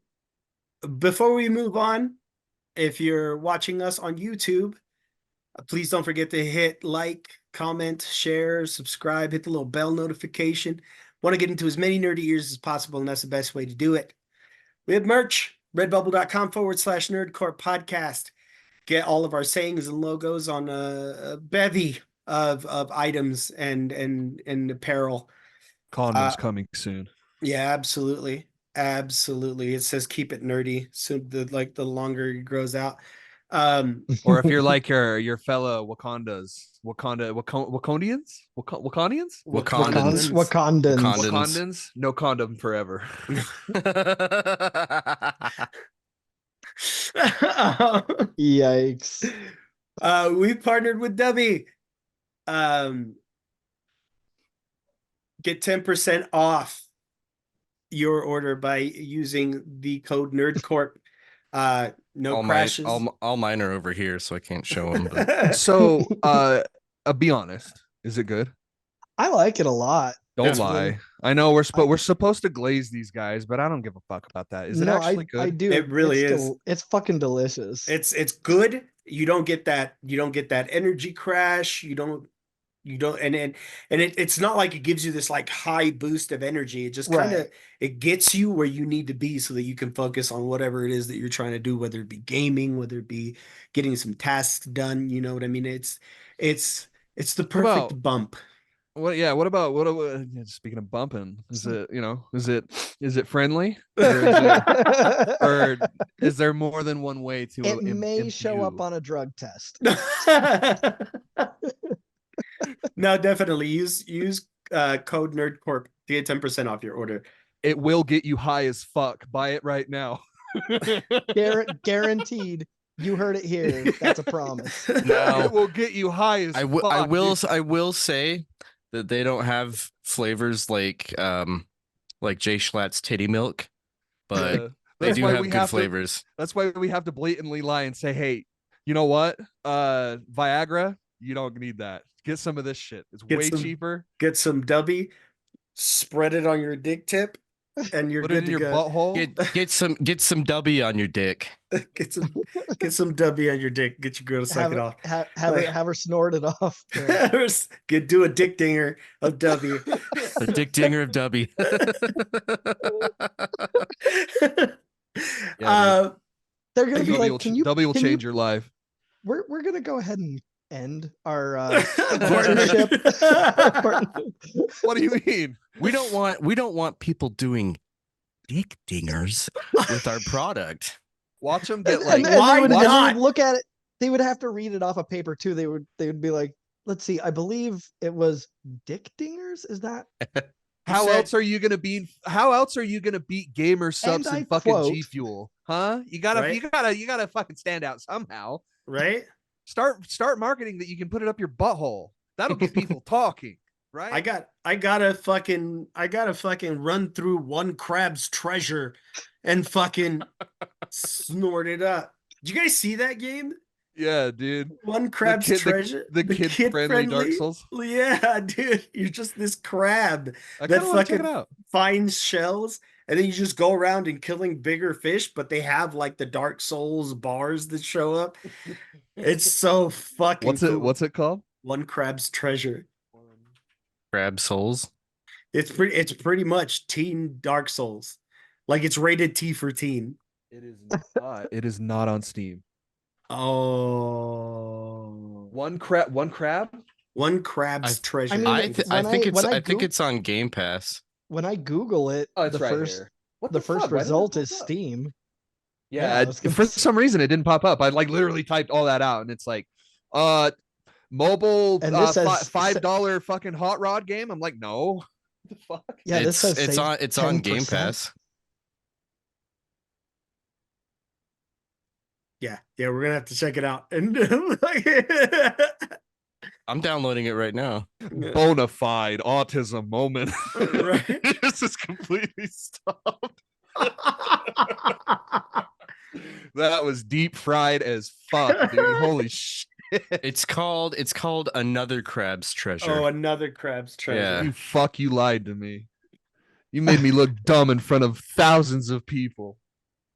Before we move on, if you're watching us on YouTube, please don't forget to hit like, comment, share, subscribe, hit the little bell notification. Want to get into as many nerdy ears as possible, and that's the best way to do it. We have merch, redbubble.com/nerdcore podcast. Get all of our sayings and logos on a bevy of items and apparel. Condoms coming soon. Yeah, absolutely. Absolutely. It says keep it nerdy. So the longer it grows out. Or if you're like your fellow Wakandians, Wakandans. Wakandans. Wakandans, no condom forever. Yikes. We partnered with Debbie. Get 10% off your order by using the code NerdCorp. No crashes. All mine are over here, so I can't show them. But So, be honest. Is it good? I like it a lot. Don't Yeah. lie. I know we're supposed to glaze these guys, but I don't give a fuck about that. Is it No, actually good? I do. It really It's is. It's fucking delicious. It's good. You don't get that energy crash. You don't and it's not like it gives you this like high boost of energy. It just kind of Right. it gets you where you need to be so that you can focus on whatever it is that you're trying to do, whether it be gaming, whether it be getting some tasks done. You know what I mean? It's the perfect about- bump. What? Yeah. What about yeah, speaking of bumping, is it is it friendly, or is there more than one way to? It may show up on a drug test. No, definitely use code NerdCorp to get 10% off your order. It will get you high as fuck. Buy it right now. Guaranteed. You heard it here. That's a promise. now It will get you high as I fuck. will say that they don't have flavors like Jay Schlatt's titty milk, but Yeah. they That's do why have we good have to- flavors. That's why we have to blatantly lie and say, hey, you know what? Viagra, You don't need that. Get some of this shit. It's Get way some- cheaper. Get some Dubby, spread it on your dick tip, and you're Put it good in to your go. butthole. Get some W on your dick. Get some Dubby on your dick. Get your girl to suck it off. Have her snort it off. Yeah. Do a dick dinger of Dubby. A dick dinger of W. They're gonna be like, W will change your life. We're gonna go ahead and end our partnership. What do you mean? We don't want people doing dick dingers with our product. Watch them get and like they would look at it. They would have to read it off a paper too. They would be like, let's see, I believe it was dick dingers. Is that how else are you gonna beat gamer subs and fucking G Fuel? Huh? You gotta fucking stand out somehow. Right? Start marketing that you can put it up your butthole. That'll get people talking, right? I gotta fucking run through one crab's treasure and fucking snort it up. Did you guys see that game? Yeah, dude. One crab's treasure. The kid-friendly Dark Souls. Yeah, dude. You're just this crab that fucking finds shells, and then you just go around and killing bigger fish, but they have like the Dark Souls bars that show up. It's so fucking cool. What's it called? One crab's treasure. Crab Souls. It's pretty much teen Dark Souls. Like it's rated T for teen. It is not. It is not on Steam. Oh. One crab? One crab's treasure. I mean, I think it's on Game Pass. When I Google it, it's the first result is Steam. Yeah, for some reason it didn't pop up. I like literally typed all that out, and it's like, mobile and this says $5 fucking hot rod game. I'm like, no. What the fuck? Yeah, it's on Game Pass. Yeah, we're gonna have to check it out. And I'm downloading it right now. Bonafide autism moment. Right. This is completely stopped. That was deep fried as fuck, dude. Holy shit. It's called Another Crab's Treasure. Oh, Another Crab's Treasure. Yeah. You lied to me. You made me look dumb in front of thousands of people.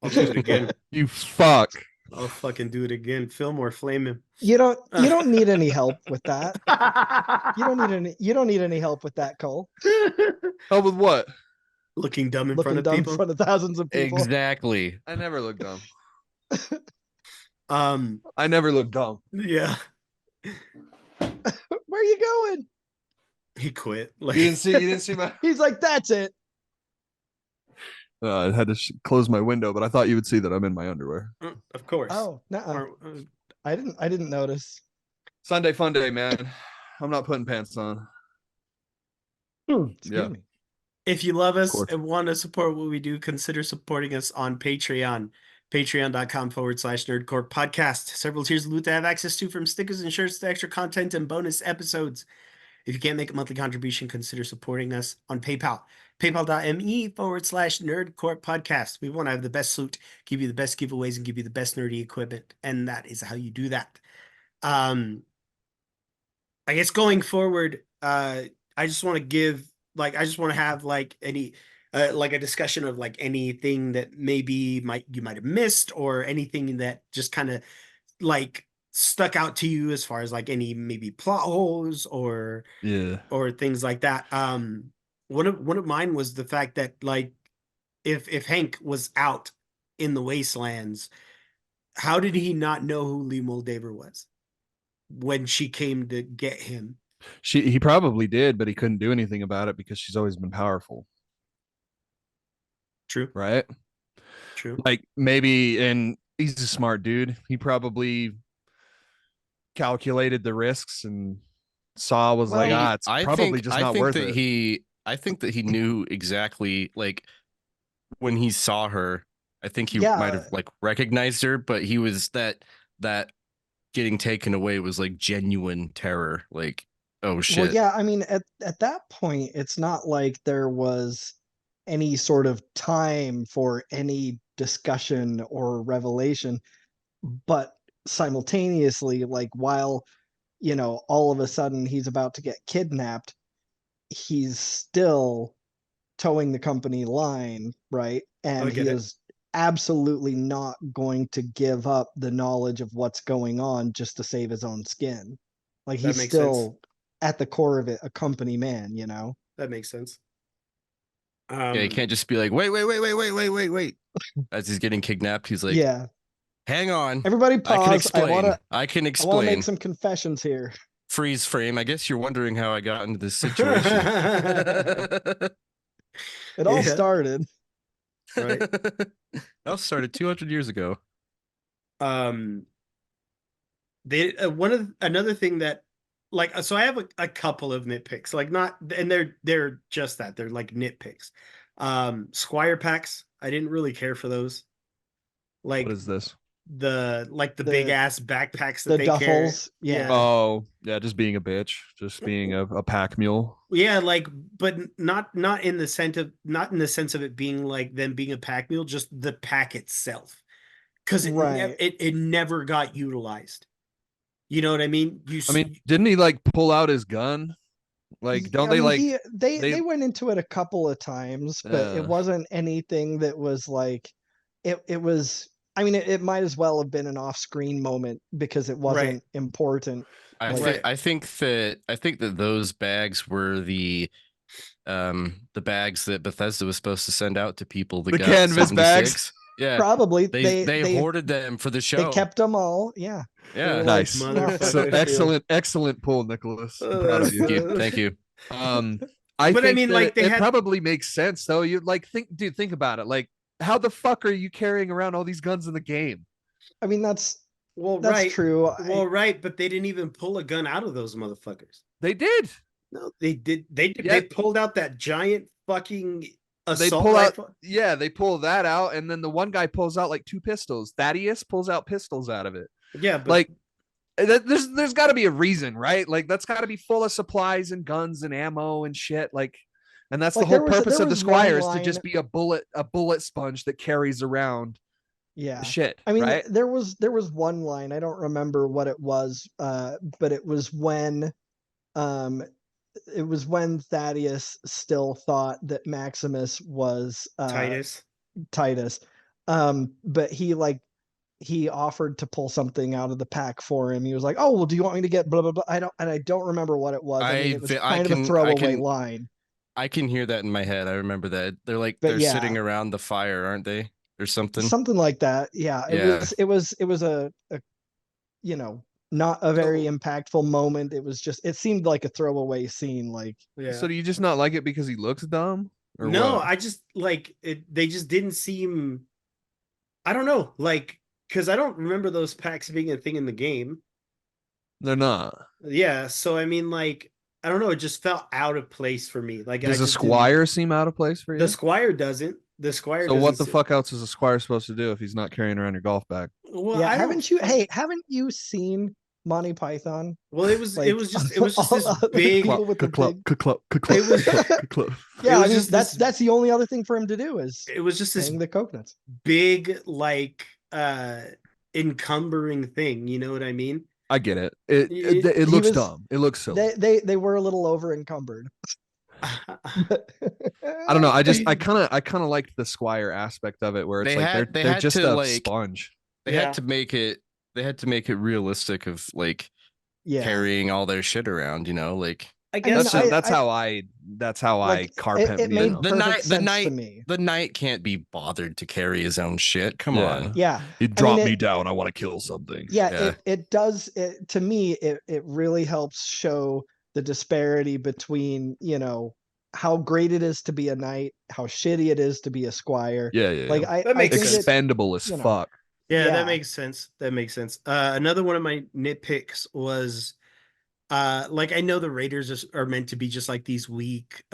I'll do it again. You fuck. I'll fucking do it again. Film or flame him. You don't need any help with that. You don't need any help with that, Cole. Help with what? Looking dumb in front of people. In front of thousands of people. Exactly. I never look dumb. I never look dumb. Yeah. Where are you going? He quit. Like you didn't see my. He's like, that's it. I had to close my window, but I thought you would see that I'm in my underwear. Of course. Oh, no. I didn't notice. Sunday fun day, man. I'm not putting pants on. Excuse me. If you love us and want to support what we do, consider supporting us on Patreon. Patreon.com/Nerdcore Podcast. Several tiers of loot to have access to, from stickers and shirts to extra content and bonus episodes. If you can't make a monthly contribution, consider supporting us on PayPal. PayPal.me/Nerdcore Podcast. We want to have the best loot, give you the best giveaways, and give you the best nerdy equipment. And that is how you do that. I guess going forward, I just want to have like any like a discussion of like anything that maybe you might have missed, or anything that just kind of like stuck out to you as far as like any maybe plot holes or things like that. One of mine was the fact that like if Hank was out in the wastelands, how did he not know who Lee Moldaver was when she came to get him? He probably did, but he couldn't do anything about it because she's always been powerful. True. Right? True. Like maybe, and he's a smart dude. He probably calculated the risks and it's probably just not worth it. I think that he knew exactly, like when he saw her, I think he might have like recognized her, but he was that getting taken away was like genuine terror. Like, oh shit. Well, yeah, I mean, at that point, it's not like there was any sort of time for any discussion or revelation, but simultaneously, like while you know, all of a sudden he's about to get kidnapped, he's still towing the company line, right? And he is absolutely not going to give up the knowledge of what's going on just to save his own skin. Like he's still at the core of it a company man, you know? That makes sense. Yeah, you can't just be like, wait. As he's getting kidnapped, he's like, yeah, hang on. everybody pause. I can explain. I want to make some confessions here. Freeze frame. I guess you're wondering how I got into this situation. It all started. Right. That all started 200 years ago. They another thing that, like, so I have a couple of nitpicks, like, not, and they're just that, they're like nitpicks. Squire packs, I didn't really care for those. Like, what is this? The big ass backpacks that the they duffels, carry. yeah. Oh, yeah, just being a bitch, just being a pack mule. Yeah, like, but not in the sense of it being like them being a pack mule, just the pack itself, because it never got utilized. You know what I mean? I mean, didn't he like pull out his gun? Like, don't they like they went into it a couple of times, but it wasn't anything that was like it was. I mean, it might as well have been an off-screen moment because it wasn't important. I think that those bags were the bags that Bethesda was supposed to send out to people. The canvas bags. Yeah, probably they hoarded them for the show. They kept them all. Yeah. Yeah. Nice. So excellent pull, Nicholas. I'm proud of you. Thank you. I mean, like, it probably makes sense though. You like think about it. Like, how the fuck are you carrying around all these guns in the game? I mean, that's right. True. Right, but they didn't even pull a gun out of those motherfuckers. They did. No, they did. They pulled out that giant fucking assault rifle. Yeah, they pull that out, and then the one guy pulls out like 2 pistols. Thaddeus pulls out pistols out of it. Yeah, but like, there's got to be a reason, right? Like, that's got to be full of supplies and guns and ammo and shit. Like, and that's like the whole purpose of the Squire, is to just be a bullet sponge that carries around. Yeah, shit. I mean, right? there was one line, I don't remember what it was, but it was when Thaddeus still thought that Maximus was Titus. But he offered to pull something out of the pack for him. He was like, "Oh, well, do you want me to get blah blah blah?" I don't remember what it was. I mean, it was kind of a throwaway line. I can hear that in my head. I remember that. They're sitting around the fire, aren't they? Or something like that. Yeah. It was a you know, not a very impactful moment. It seemed like a throwaway scene. Like, So do you just not like it because he looks dumb? Or no, what? I just like it. They just didn't seem, I don't know, like, because I don't remember those packs being a thing in the game. They're not. Yeah, so I mean, like, I don't know, it just felt out of place for me. Like, does the Squire seem out of place for you? The Squire doesn't. So what the fuck else is a Squire supposed to do if he's not carrying around your golf bag? Well, yeah, haven't you seen Monty Python? Well, it was just this big Yeah, I mean, that's the only other thing for him to do is it was just this the coconuts. Big, like, encumbering thing, you know what I mean? I get it. It looks dumb. It looks silly. They were a little over encumbered. I don't know. I kind of liked the Squire aspect of it, where it's they're just a sponge. They had to make it realistic of like carrying all their shit around, you know, like I guess that's how I carpet. It made perfect sense to me. The knight can't be bothered to carry his own shit. Come on. Yeah. You drop me down, I want to kill something. Yeah. It does. To me, it really helps show the disparity between, you know, how great it is to be a knight, how shitty it is to be a squire. Yeah. Like, that makes expendable as fuck. Yeah, that makes sense. Another one of my nitpicks was, like, I know the Raiders are meant to be just like these weak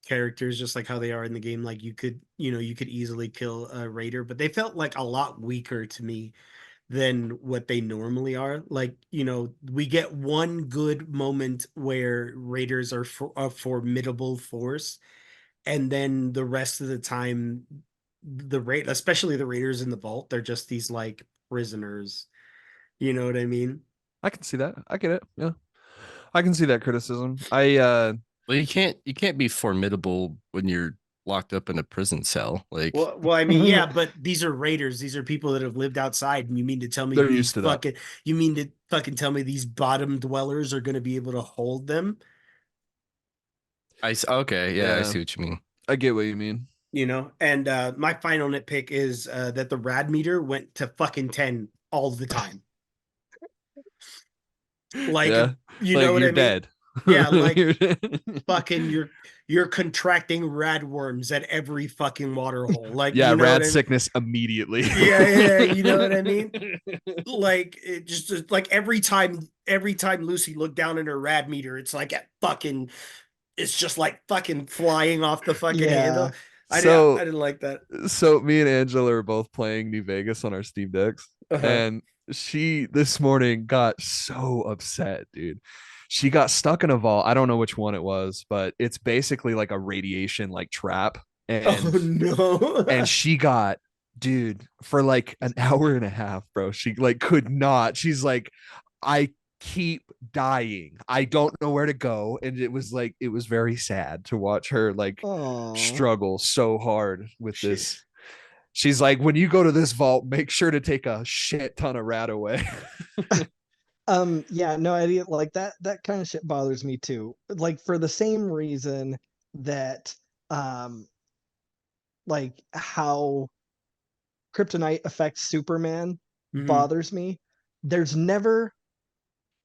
characters, just like how they are in the game. Like, you could easily kill a Raider, but they felt like a lot weaker to me than what they normally are. Like, you know, we get one good moment where Raiders are a formidable force, and then the rest of the time, especially the Raiders in the vault, they're just these like prisoners. You know what I mean? I can see that. I get it. Yeah, I can see that criticism. Well, you can't be formidable when you're locked up in a prison cell. Like, well, I mean, yeah, but these are raiders. These are people that have lived outside, and you mean to tell me they're used to that. you mean to fucking tell me these bottom dwellers are going to be able to hold them? Okay, yeah, I see what you mean. I get what you mean. And my final nitpick is that the rad meter went to fucking 10 all the time. Like, yeah. you like know what you're I mean? dead. Yeah, like fucking you're contracting rad worms at every fucking water hole. Like, yeah, you know rad sickness immediately. yeah, you know what I mean? Like, it just like every time Lucy looked down in her rad meter, it's like it's just like fucking flying off the fucking handle. I didn't like that. So me and Angela are both playing New Vegas on our Steam Decks, and she this morning got so upset, dude. She got stuck in a vault. I don't know which one it was, but it's basically like a radiation like trap. And oh no. and she got, dude, for like an hour and a half, bro. She like could not. She's like, I keep dying. I don't know where to go. And it was very sad to watch her like struggle so hard with this. She's like, when you go to this vault, make sure to take a shit ton of rat away. Yeah, no idea. Like that kind of shit bothers me too. Like for the same reason that like how kryptonite affects Superman bothers me. There's never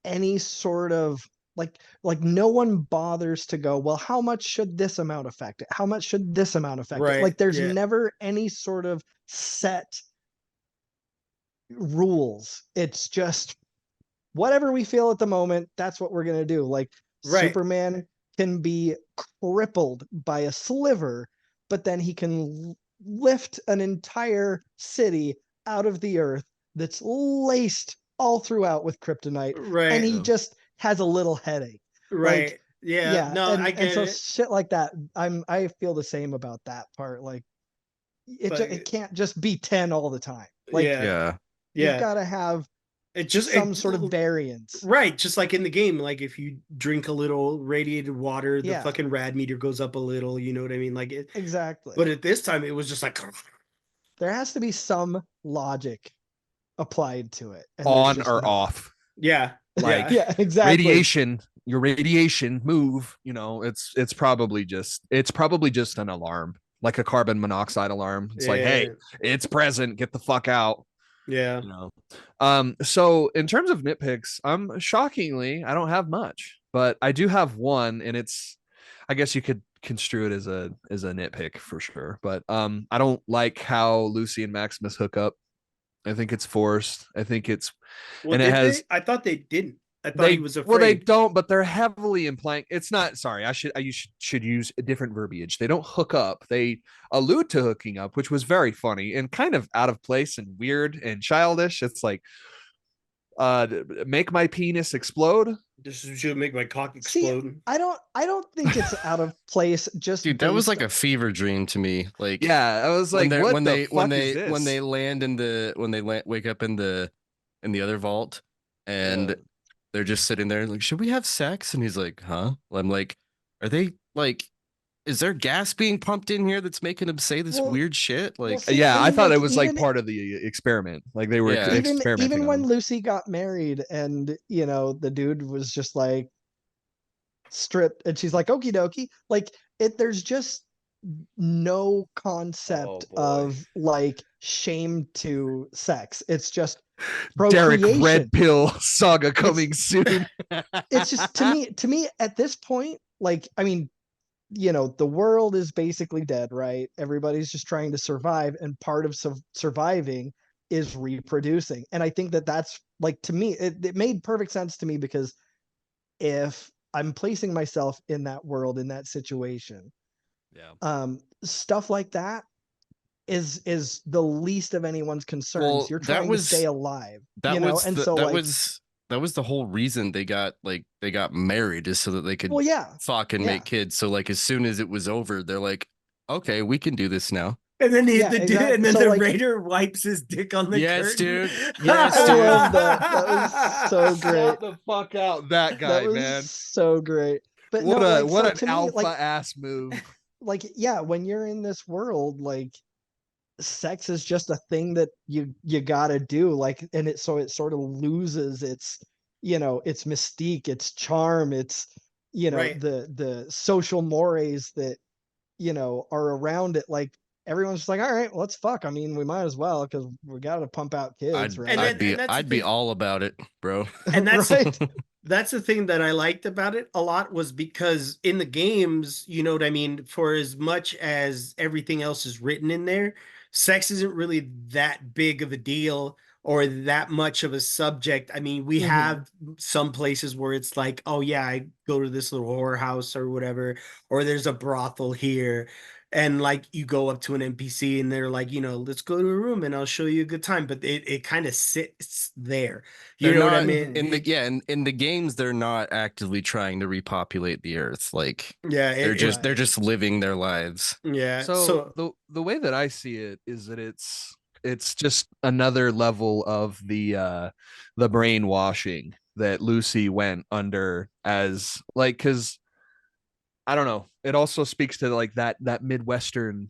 any sort of like no one bothers to go, well, how much should this amount affect it? How much should this amount affect it? Like there's never any sort of set rules. It's just whatever we feel at the moment, that's what we're going to do. Like Superman can be crippled by a sliver, but then he can lift an entire city out of the earth that's laced all throughout with kryptonite, and he just has a little headache. Like, no, I get so it. shit like that. I feel the same about that part. Like it can't just be 10 all the time. Like you've got to have some sort of variance, right? Just like in the game, like if you drink a little radiated water, the fucking rad meter goes up a little. You know what I mean? Like it exactly. But at this time, it was just like there has to be some logic applied to it, and on or off. Yeah, like exactly. Your radiation move. It's probably just an alarm, like a carbon monoxide alarm. It's like, hey, it's present. Get the fuck out. Yeah. So in terms of nitpicks, shockingly, I don't have much, but I do have one, and I guess you could construe it as a nitpick for sure. But I don't like how Lucy and Maximus hook up. I think it's forced. I think it's I thought they didn't. I thought he was afraid. Well, they don't, but they're heavily implying it's not. Sorry, I should use a different verbiage. They don't hook up. They allude to hooking up, which was very funny and kind of out of place and weird and childish. It's like, make my penis explode. This should make my cock explode. See, I don't think it's out of place. Just dude, that was like a fever dream to me. Like, yeah, I was like, when they wake up in the other vault and they're just sitting there like, should we have sex? And he's like, huh? I'm like, are they like, is there gas being pumped in here that's making them say this weird shit? Like, I thought it was like part of the experiment. Like they were experimenting. Even when Lucy got married and, the dude was just like stripped and she's like, okie dokie. Like there's just no concept of like shame to sex. It's just procreation. Derek Red Pill saga coming soon. It's just to me at this point, like, I mean, the world is basically dead, right? Everybody's just trying to survive, and part of surviving is reproducing. And I think that's like, to me, it made perfect sense to me, because if I'm placing myself in that world, in that situation, stuff like that is the least of anyone's concerns. You're trying to stay alive. That was the whole reason they got married, is so that they could fuck and make kids. So like as soon as it was over, they're like, okay, we can do this now. And then Yeah, exactly. and then So, the like, raider wipes his dick on the Yes, curtain. dude. Yes, I dude. love that. That was so great. Shut the fuck out, that That guy, was man. so great. But What no, a like, what so an to me, alpha like, ass move. yeah, when you're in this world, like, sex is just a thing that you gotta do. Like, and it sort of loses its, its mystique, its charm, its, Right. the social mores that, are around it. Like, everyone's just like, all right, well, let's fuck. I mean, we might as well, because we gotta pump out kids, I'd right? I'd be And that's the I'd be thing. all about it, bro. And Right. that's the thing that I liked about it a lot, was because in the games, you know what I mean, for as much as everything else is written in there, sex isn't really that big of a deal or that much of a subject. I mean, we Mhm. have some places where it's like, oh yeah, I go to this little whorehouse or whatever, or there's a brothel here. And like you go up to an NPC and they're like, let's go to a room and I'll show you a good time. But it kind of sits there. You They're know what I not mean? in the in the games. They're not actively trying to repopulate the Earth. Like Yeah, they're Right. just living their lives. yeah. So So the way that I see it is that it's just another level of the brainwashing that Lucy went under, as like, because I don't know, it also speaks to like that Midwestern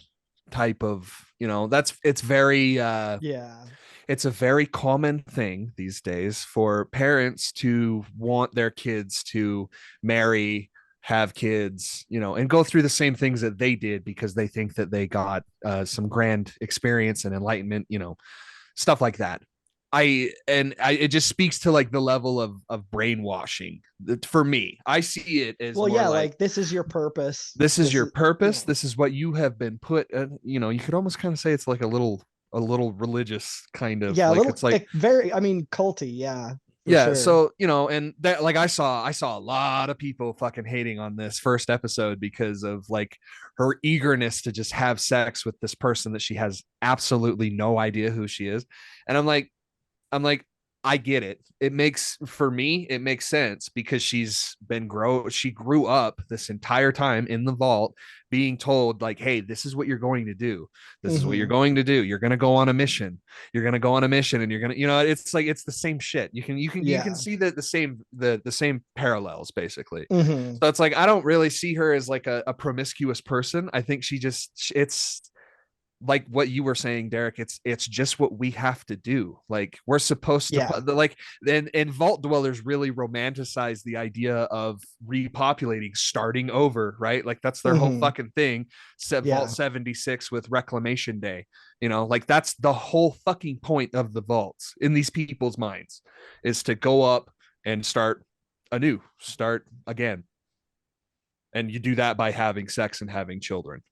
type of, that's it's very Yeah. it's a very common thing these days for parents to want their kids to marry, have kids, and go through the same things that they did because they think that they got some grand experience and enlightenment, stuff like that. It just speaks to like the level of brainwashing for me. I see it as Well, more yeah, like, like, this is your purpose. this is This your is, purpose. This is what you have been put. You could almost kind of say it's like a little religious kind of yeah, a like, little, it's like, very, I mean, culty, yeah, for yeah. sure. So, and that, like, I saw a lot of people fucking hating on this first episode because of like her eagerness to just have sex with this person that she has absolutely no idea who she is. And I'm like, I get it. For me, it makes sense because she grew up this entire time in the vault being told like, hey, this is what you're going to do. This is what you're Mhm. going to do. You're going to go on a mission. You're going to go on a mission and you're going to, it's like, it's the same shit. You can Yeah. see the same parallels basically. Mhm. So it's like, I don't really see her as like a promiscuous person. I think it's like what you were saying, Derek, it's just what we have to do. Like, we're supposed to Yeah. like, and vault dwellers really romanticize the idea of repopulating, starting over, right? Like, that's their whole Mhm. fucking thing. Yeah. Vault 76 with Reclamation Day, like, that's the whole fucking point of the vaults in these people's minds, is to go up and start anew, start again. And you do that by having sex and having children.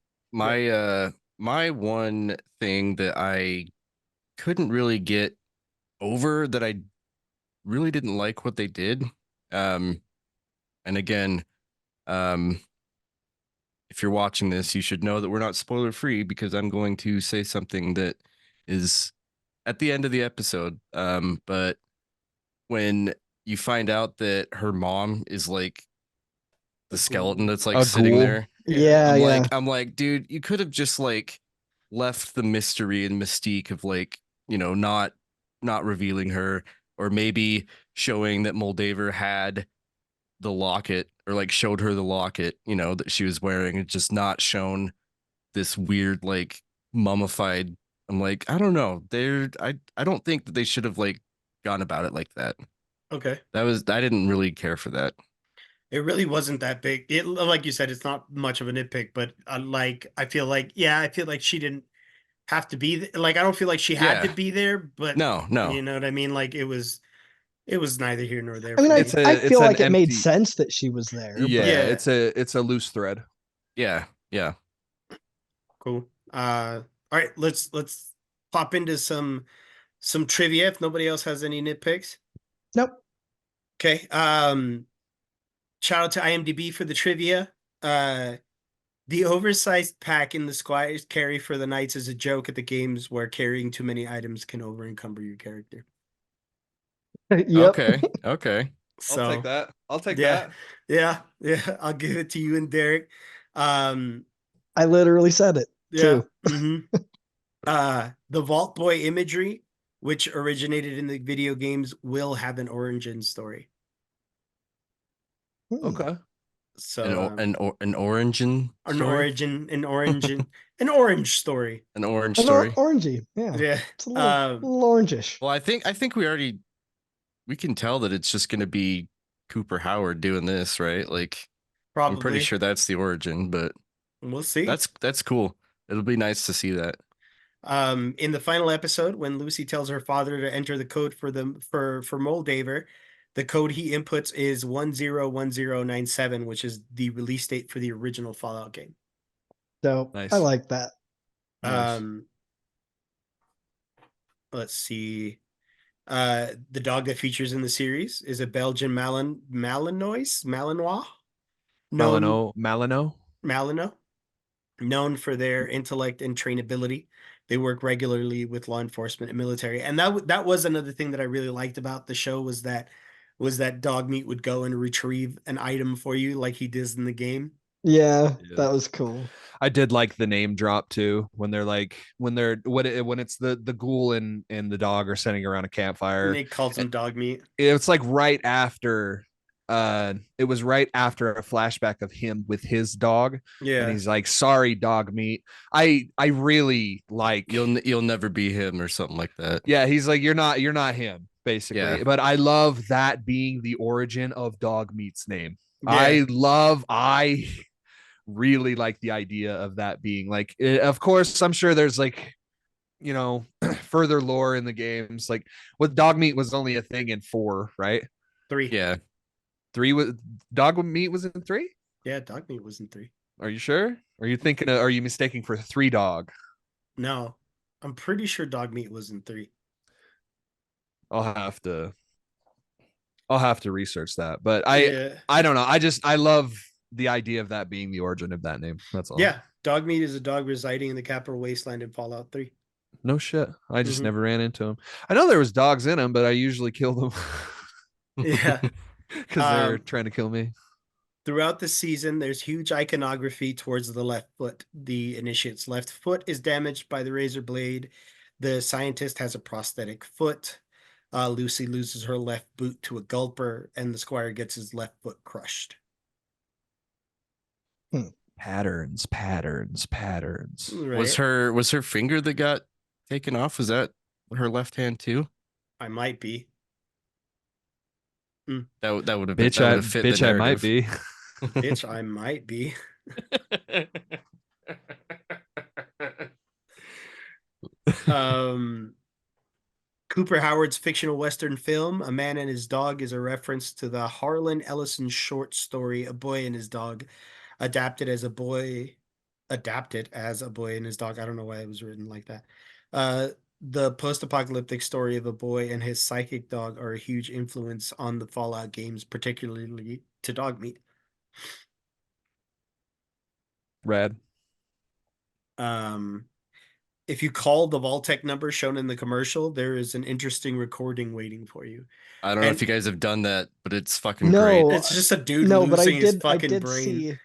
My one thing that I couldn't really get over, that I really didn't like what they did. And again, um, if you're watching this, you should know that we're not spoiler free, because I'm going to say something that is at the end of the episode. But when you find out that her mom is like the skeleton that's like A sitting ghoul. there, yeah. Yeah. Yeah. I'm like, dude, you could have just like left the mystery and mystique of like, not revealing her, or maybe showing that Moldaver had the locket, or like showed her the locket, that she was wearing, and just not shown this weird like mummified. I'm like, I don't know. I don't think that they should have like gone about it like that. Okay. I didn't really care for that. It really wasn't that big. It, like you said, it's not much of a nitpick, but like I feel like, yeah, I feel like she didn't have to be like, I don't feel like she had to Yeah. be there, but No. you know what I mean? Like it was neither here nor there I mean, for It's me. I a it's feel an like it made empty. sense that she was there, but Yeah, Yeah. it's a loose thread. Yeah. Yeah. Cool. All right, let's pop into some trivia if nobody else has any nitpicks. nope. Okay. Shout out to IMDb for the trivia. The oversized pack in the Squires carry for the Knights is a joke at the games where carrying too many items can over encumber your character. Yep. Okay. I'll take So that. I'll take yeah, that. yeah. I'll give it to you and Derek. Um, I literally said it. too. The Vault Boy imagery, which originated in the video games, will have an origin story. Okay. So an origin an story? origin, an orange story. An orange An story. orangey, yeah. Yeah. It's a little orangish. Well, I think we can tell that it's just gonna be Cooper Howard doing this, right? Like Probably. I'm pretty sure that's the origin, but We'll see. that's cool. It'll be nice to see that. In the final episode, when Lucy tells her father to enter the code for Moldaver, the code he inputs is 101097, which is the release date for the original Fallout game. So Nice. I like that. Nice. Let's see. The dog that features in the series is a Belgian Malinois, Malino, known for their intellect and trainability. They work regularly with law enforcement and military, and that was another thing that I really liked about the show was that Dogmeat would go and retrieve an item for you like he does in the game. Yeah, that was cool. I did like the name drop too when it's the ghoul and the dog are sitting around a campfire. And they called him Dogmeat. It's like right after it was right after a flashback of him with his dog. Yeah. And he's like, sorry, dog meat. I really like you'll never be him or something like that. Yeah, he's like, you're not him, basically. Yeah. But I love that being the origin of dog meat's name. Yeah. I really like the idea of that being like of course I'm sure there's like further lore in the games, like what dog meat was only a thing in 4, right? 3. Yeah. 3 was dog meat was in 3. Yeah, Dogmeat was in 3. Are you sure? Are you mistaking for 3 dog? No, I'm pretty sure Dogmeat was in 3. I'll have to research that, but I don't know. I love the idea of that being the origin of that name. That's all. Yeah, Dogmeat is a dog residing in the capital wasteland in Fallout 3. No shit. I just never ran into him. I know there was dogs in them, but I usually kill them. Yeah. Because they're trying to kill me. Throughout the season, there's huge iconography towards the left foot. The initiate's left foot is damaged by the razor blade. The scientist has a prosthetic foot. Lucy loses her left boot to a gulper, and the squire gets his left foot crushed. Patterns. Right. Was her finger that got taken off? Was that her left hand too? I might be. That would have bitch. I might be. Bitch, I might be. Cooper Howard's fictional Western film, A Man and His Dog, is a reference to the Harlan Ellison short story, A Boy and His Dog, adapted as a boy and his dog. I don't know why it was written like that. The post-apocalyptic story of a boy and his psychic dog are a huge influence on the Fallout games, particularly to Dogmeat. Rad. If you call the Vault-Tec number shown in the commercial, there is an interesting recording waiting for you. I don't know if you guys have done that, but it's fucking great. It's just a dude losing his fucking brain. See,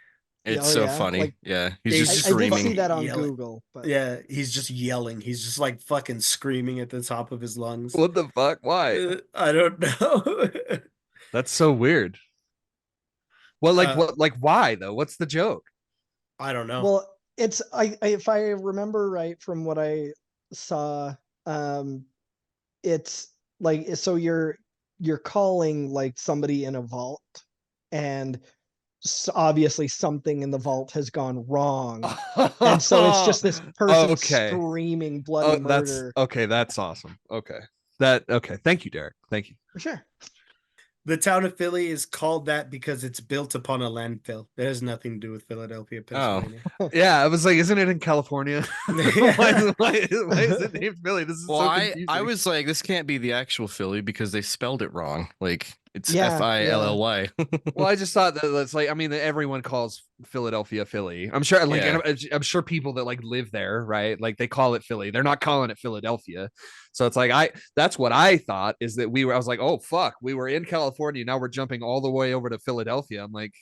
it's so funny. Like, yeah, he's just screaming. I did see that on yelling. Google. But... Yeah, he's just yelling. He's just like fucking screaming at the top of his lungs. What the fuck? Why? I don't know. That's so weird. Well, like why though? What's the joke? I don't know. Well, it's if I remember right from what I saw, it's like so you're calling like somebody in a vault, and obviously something in the vault has gone wrong, and so it's just this person screaming bloody murder. That's awesome. Okay. Thank you, Derek. Thank you. For sure. The town of Philly is called that because it's built upon a landfill. It has nothing to do with Philadelphia, Pennsylvania. Yeah, I was like, isn't it in California? why is it named Philly? This is so confusing. I was like, this can't be the actual Philly because they spelled it wrong. Like it's Yeah, Philly. Well, I just thought that it's like, I mean, everyone calls Philadelphia Philly. I'm sure, like, I'm sure people that like live there, right? Like they call it Philly. They're not calling it Philadelphia. So it's like that's what I thought is that I was like, oh fuck, we were in California, now we're jumping all the way over to Philadelphia. I'm like,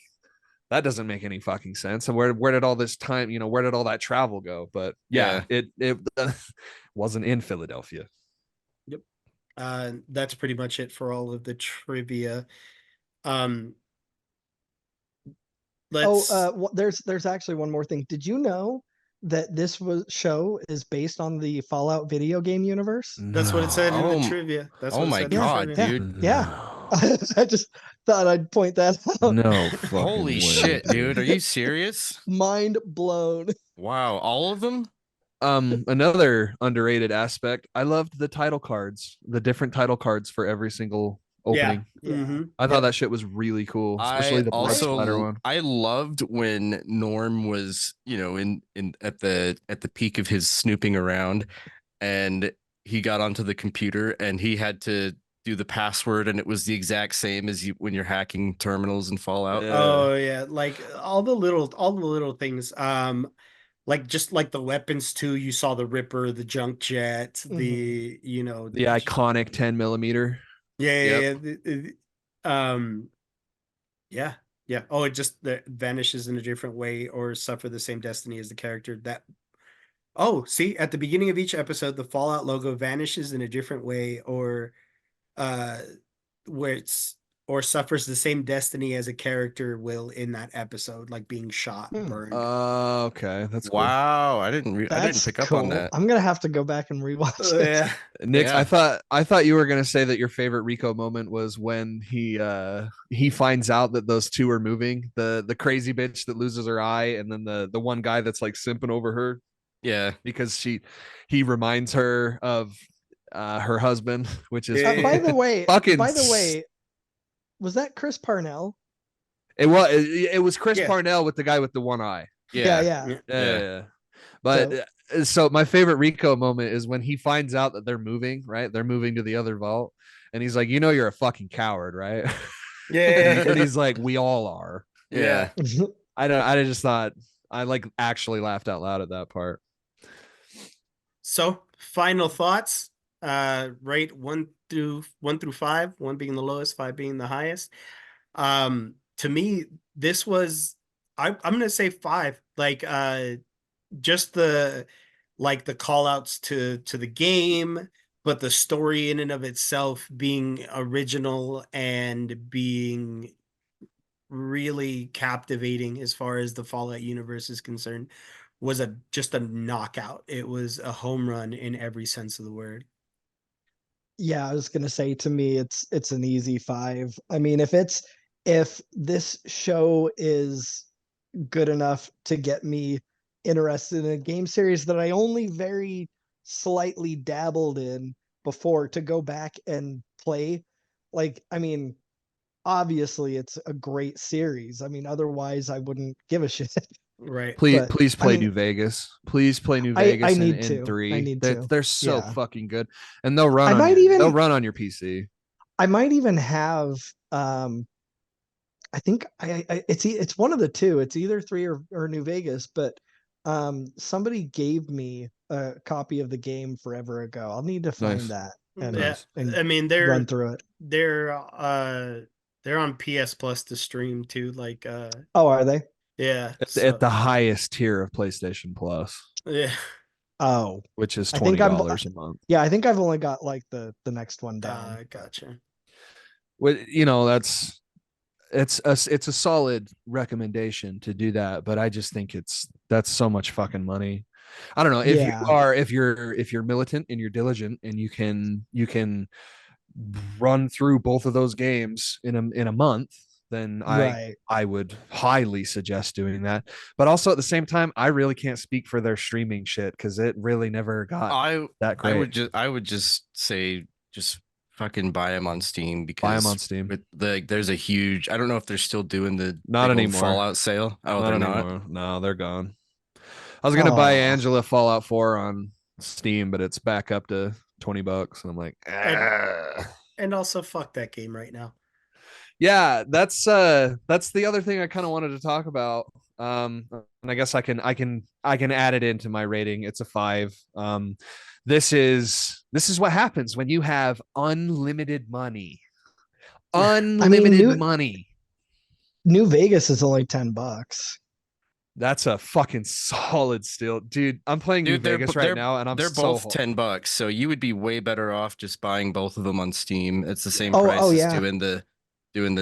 that doesn't make any fucking sense. And where did all this time, where did all that travel go? But yeah, it wasn't in Philadelphia. Yep. That's pretty much it for all of the trivia. Let's. There's actually one more thing. Did you know that this show is based on the Fallout video game universe? That's what it said in the Oh, trivia. That's oh what it my said in the God, trivia. dude. Yeah. I just thought I'd point that out. No fucking Holy way, shit, dude. Are you serious? Mind blown. Wow, all of them? Another underrated aspect, I loved the title cards, the different title cards for every single opening. Yeah. Mm-hmm. I thought that shit was really cool, especially the blood splatter one. I loved when Norm was, in at the peak of his snooping around, and he got onto the computer and he had to do the password, and it was the exact same as when you're hacking terminals in Fallout. Oh yeah, like all the little things. Like just like the weapons too. You saw the Ripper, the junk jet, the the iconic 10mm. Yeah. Yeah. Yeah. Oh, it just vanishes in a different way or suffer the same destiny as the character that. Oh, see, at the beginning of each episode, the Fallout logo vanishes in a different way or where it's or suffers the same destiny as a character will in that episode, like being shot, burned. Okay, that's cool. Wow, I didn't pick up on that. I'm gonna have to go back and rewatch it. Yeah. Nick, Yeah. I thought you were gonna say that your favorite Rico moment was when he finds out that those two are moving, the crazy bitch that loses her eye, and then the one guy that's like simping over her. Yeah, because he reminds her of her husband, which is by the way, fucking. Was that Chris Parnell? It was Chris Parnell with the guy with the one eye. Yeah. But so my favorite Rico moment is when he finds out that they're moving, right? They're moving to the other vault, and he's like, "You're a fucking coward, right?" Yeah. And he's like, "We all are." yeah. I just thought I actually laughed out loud at that part. So, final thoughts. Rate 1 through 5, 1 being the lowest, 5 being the highest. To me, this was I'm gonna say 5. Like just the call outs to the game, but the story in and of itself being original and being really captivating as far as the Fallout universe is concerned was just a knockout. It was a home run in every sense of the word. Yeah, I was gonna say, to me, it's an easy 5. I mean, if this show is good enough to get me interested in a game series that I only very slightly dabbled in before, to go back and play, I mean, obviously it's a great series. I mean, otherwise I wouldn't give a shit. Right. Please play New Vegas. Please play New Vegas. I need in to. 3. I need to. They're so fucking good, and they'll run. They'll run on your PC. I might even have. I think it's one of the two. It's either 3 or New Vegas, but somebody gave me a copy of the game forever ago. I'll need to find that. And I mean, they're run through it. They're on PS Plus to stream too. Oh, are they? Yeah, at the highest tier of PlayStation Plus. Yeah. Oh, which is $20 a month. Yeah, I think I've only got the next one down. Gotcha. Well, it's a solid recommendation to do that, but I just think that's so much fucking money. I don't know if you're militant and you're diligent and you can run through both of those games in a month, then I would highly suggest doing that. But also at the same time, I really can't speak for their streaming shit because it really never got that great. I would just say just fucking buy them on Steam, because buy them on Steam. There's a huge. I don't know if they're still doing the not anymore Fallout sale. Oh, they're not. No, they're gone. I was gonna buy Angela Fallout 4 on Steam, but it's back up to $20, and I'm like, and also fuck that game right now. Yeah, that's the other thing I kind of wanted to talk about. And I guess I can add it into my rating. It's a 5. This is what happens when you have unlimited money. Money. New Vegas is only $10. That's a fucking solid steal, dude. I'm playing New Vegas right now, and they're both $10, so you would be way better off just buying both of them on Steam. It's the same price as doing the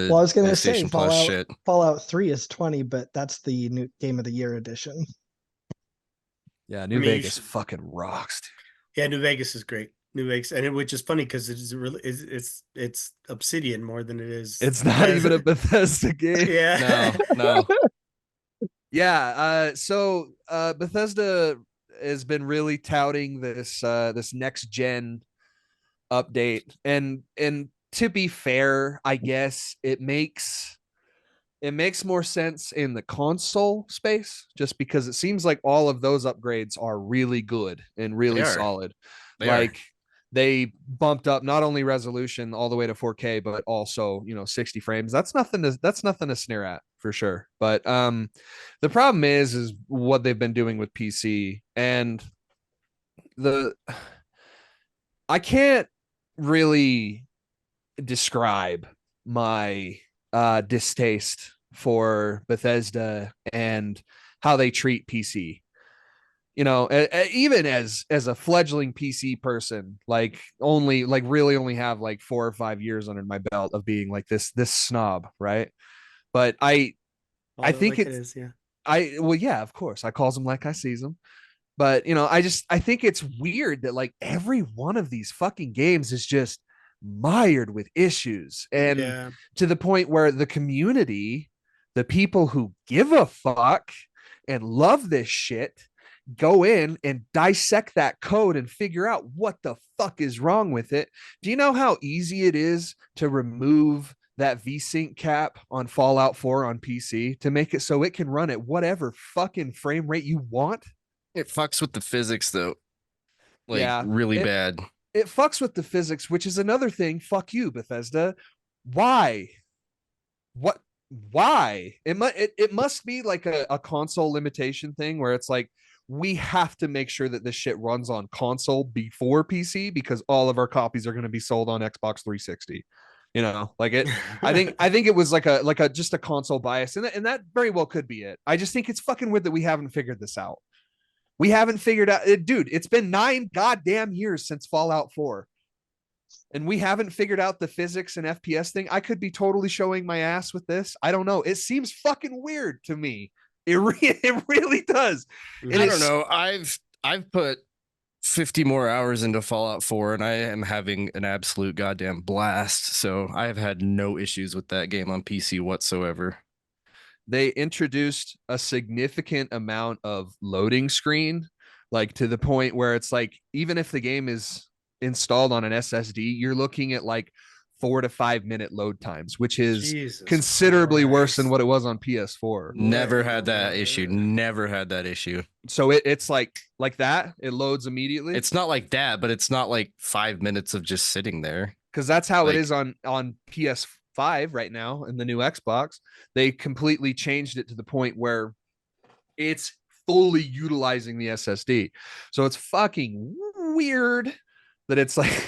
Well, I was gonna say PlayStation Plus shit. Fallout 3 is 20, but that's the new Game of the Year edition. Yeah, New Vegas fucking rocks, dude. Yeah, New Vegas is great. New Vegas, and which is funny because it's really it's Obsidian more than it is. It's not even a Bethesda game. Yeah, no. Yeah, so Bethesda has been really touting this this next gen update, and to be fair, I guess it makes more sense in the console space, just because it seems like all of those upgrades are really good and really solid. They bumped up not only resolution all the way to 4K, but also 60 frames. That's nothing to sneer at, for sure. But the problem is what they've been doing with PC, and I can't really describe my distaste for Bethesda and how they treat PC. Even as a fledgling PC person, really only have like 4 or 5 years under my belt of being like this snob, right? But I think like it is, yeah. Of course, I calls them like I sees them. But I think it's weird that like every one of these fucking games is just mired with issues, and to the point where the community, the people who give a fuck and love this shit, go in and dissect that code and figure out what the fuck is wrong with it. Do you know how easy it is to remove that VSync cap on Fallout 4 on PC to make it so it can run at whatever fucking frame rate you want? It fucks with the physics though. Really bad. It fucks with the physics, which is another thing. Fuck you, Bethesda. Why? What? Why? It must be like a console limitation thing where it's like, we have to make sure that this shit runs on console before PC because all of our copies are going to be sold on Xbox 360. I think it was like a just a console bias, and that very well could be it. I just think it's fucking weird that we haven't figured this out. We haven't figured out, dude. It's been 9 goddamn years since Fallout 4, and we haven't figured out the physics and FPS thing. I could be totally showing my ass with this. I don't know. It seems fucking weird to me. It really does. And I don't know. I've put 50 more hours into Fallout 4, and I am having an absolute goddamn blast. So I have had no issues with that game on PC whatsoever. They introduced a significant amount of loading screen, like to the point where it's like, even if the game is installed on an SSD, you're looking at like 4 to 5 minute load times, which is considerably worse than what it was on PS4. Never had that issue. So it's like that. It loads immediately. It's not like that, but it's not like 5 minutes of just sitting there. Because that's how it is on PS5 right now in the new Xbox. They completely changed it to the point where it's fully utilizing the SSD. So it's fucking weird that it's like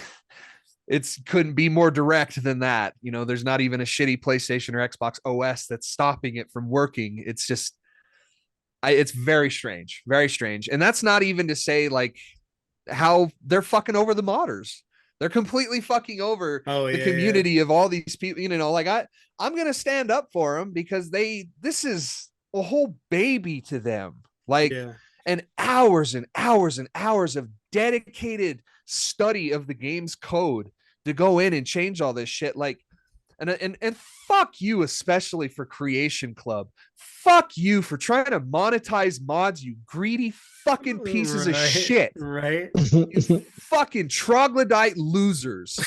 it couldn't be more direct than that. There's not even a shitty PlayStation or Xbox OS that's stopping it from working. It's just it's very strange, very strange. And that's not even to say like how they're fucking over the modders. They're completely fucking over the community of all these people. I'm going to stand up for them because this is a whole baby to them. And hours and hours and hours of dedicated study of the game's code to go in and change all this shit. And fuck you, especially for Creation Club. Fuck you for trying to monetize mods, you greedy fucking pieces of shit. Right. You fucking troglodyte losers.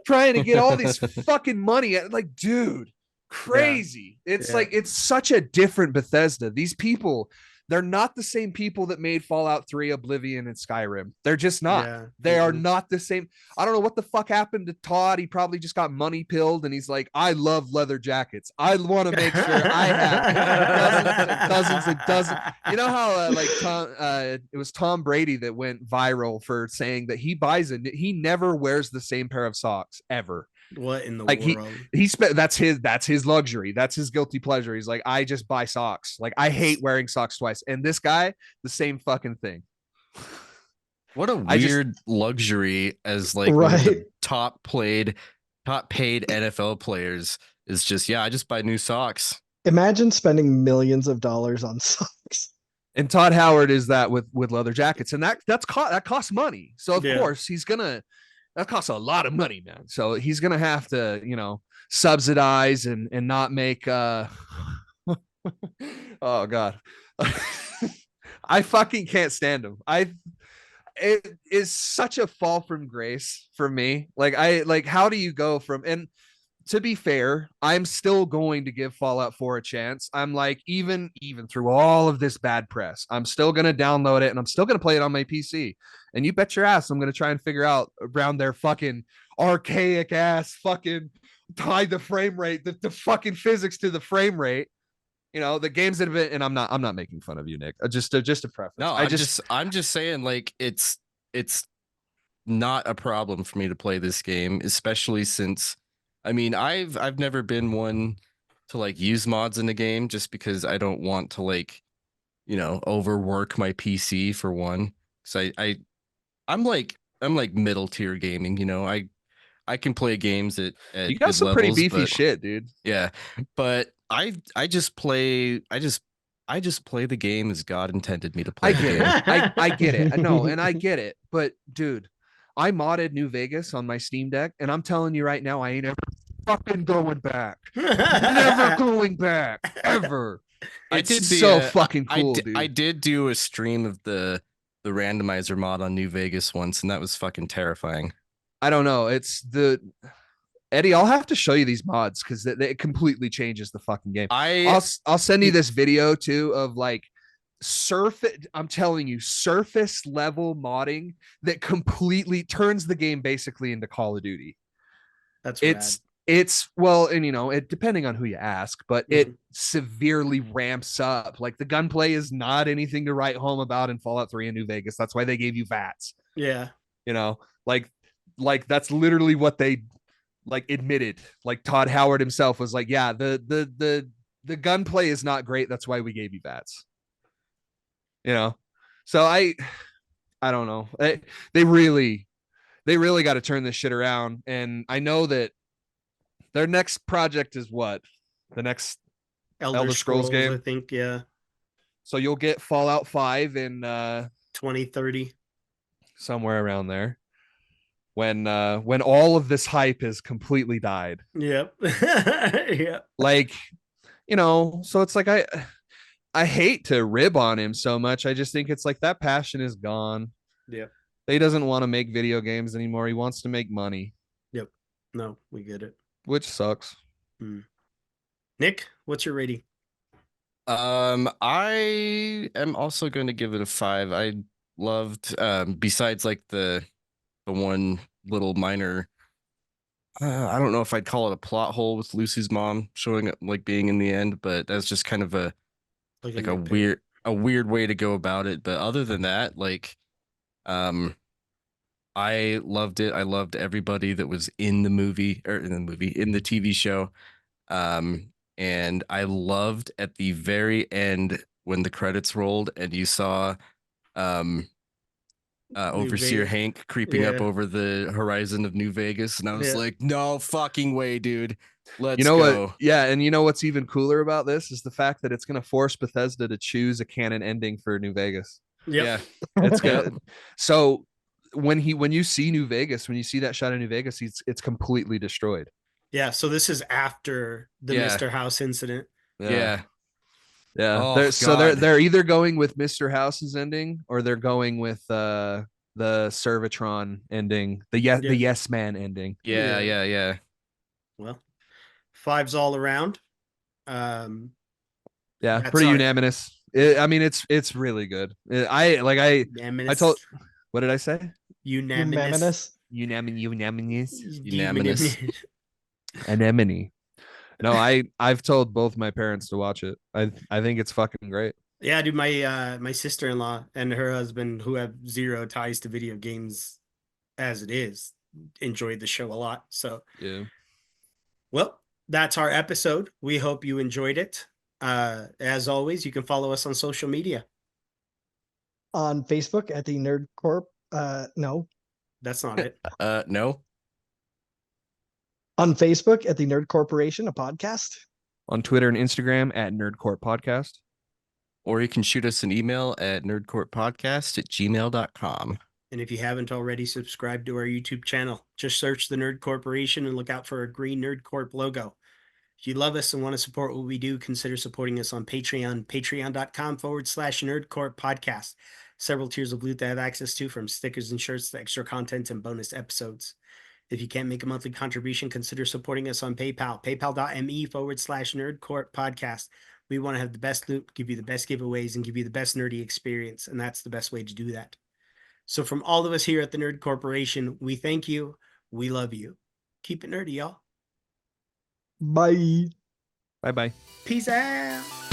Trying to get all this fucking money. Like, dude, crazy. It's like, it's such a different Bethesda. These people, they're not the same people that made Fallout 3, Oblivion, and Skyrim. They're just not. They are not the same. I don't know what the fuck happened to Todd. He probably just got money pilled, and he's like, I love leather jackets. I want to make sure I have dozens and dozens. You know how it was Tom Brady that went viral for saying that he never wears the same pair of socks ever. What in the Like world? he spent that's his luxury. That's his guilty pleasure. He's like, I just buy socks. Like I hate wearing socks twice. And this guy, the same fucking thing. What a weird luxury as like one of the top paid NFL players is just, I just buy new socks. Imagine spending millions of dollars on socks. And Todd Howard is that with leather jackets, and that costs money. So of course that costs a lot of money, man. So he's gonna have to, subsidize and not make oh god. I fucking can't stand him. It is such a fall from grace for me. How do you go from, and to be fair, I'm still going to give Fallout 4 a chance. I'm like, even through all of this bad press, I'm still going to download it and I'm still going to play it on my PC. And you bet your ass I'm going to try and figure out around their fucking archaic ass fucking tie the frame rate, the fucking physics to the frame rate. The games that have been, and I'm not making fun of you, Nick. Just a preference. No, I'm just saying, like, it's not a problem for me to play this game, especially since, I mean, I've never been one to like use mods in the game just because I don't want to like, overwork my PC for one. So I'm like middle tier gaming, I can play games at you got some pretty beefy shit, dude. Yeah, but I just play the game as God intended me to play. I get it. I get it. No, and I get it. But dude, I modded New Vegas on my Steam Deck, and I'm telling you right now, I ain't ever fucking going back. Never going back ever. It's so fucking cool, dude. I did do a stream of the randomizer mod on New Vegas once, and that was fucking terrifying. I don't know. It's Eddie, I'll have to show you these mods because it completely changes the fucking game. I'll send you this video too of like I'm telling you, surface level modding that completely turns the game basically into Call of Duty. That's it's well, and it depending on who you ask, but it severely ramps up. Like the gunplay is not anything to write home about in Fallout 3 and New Vegas. That's why they gave you VATS. Yeah. Like that's literally what they admitted. Like Todd Howard himself was like, yeah, the gunplay is not great. That's why we gave you VATS. So I don't know. They really got to turn this shit around. And I know that their next project is what? The next Elder Scrolls game, I think. Yeah. So you'll get Fallout 5 in 2030, somewhere around there. When all of this hype has completely died. Yep. Yeah. So it's like I hate to rib on him so much. I just think it's like that passion is gone. Yep. He doesn't want to make video games anymore. He wants to make money. Yep. No, we get it. Which sucks. Nick, what's your rating? I am also going to give it a 5. I loved besides like the one little minor I don't know if I'd call it a plot hole with Lucy's mom showing up, like being in the end, but that's just kind of a weird way to go about it. But other than that, I loved it. I loved everybody that was in the TV show. And I loved at the very end when the credits rolled and you saw Overseer Hank creeping up over the horizon of New Vegas, and I was like, no fucking way, dude. Let's go. What? Yeah, and you know what's even cooler about this is the fact that it's going to force Bethesda to choose a canon ending for New Vegas. Yeah, it's good. So when you see New Vegas, when you see that shot of New Vegas, it's completely destroyed. Yeah, so this is after the Mr. House incident. Yeah. Oh, they're either going with Mr. House's ending or they're going with the Servatron ending, the Yes Man ending. Yeah. Well, 5s all around. Pretty unanimous. It's really good. I told. What did I say? Unanimous. Anemone. No, I've told both my parents to watch it. I think it's fucking great. Yeah, dude, my sister-in-law and her husband, who have zero ties to video games as it is, enjoyed the show a lot. So Well, that's our episode. We hope you enjoyed it. As always, you can follow us on social media. On Facebook at the Nerd Corp. No. That's not it. No. On Facebook at the Nerd Corporation, a podcast. On Twitter and Instagram at Nerdcore Podcast. Or you can shoot us an email at nerdcorppodcast@gmail.com. And if you haven't already subscribed to our YouTube channel, just search the Nerd Corporation and look out for a green Nerd Corp logo. If you love us and want to support what we do, consider supporting us on Patreon, patreon.com/Nerd Corp podcast. Several tiers of loot to have access to, from stickers and shirts to extra content and bonus episodes. If you can't make a monthly contribution, consider supporting us on PayPal, paypal.me/Nerd Corp podcast. We want to have the best loot, give you the best giveaways, and give you the best nerdy experience. And that's the best way to do that. So from all of us here at the Nerd Corporation, we thank you. We love you. Keep it nerdy, y'all. Bye. Bye-bye. Peace out.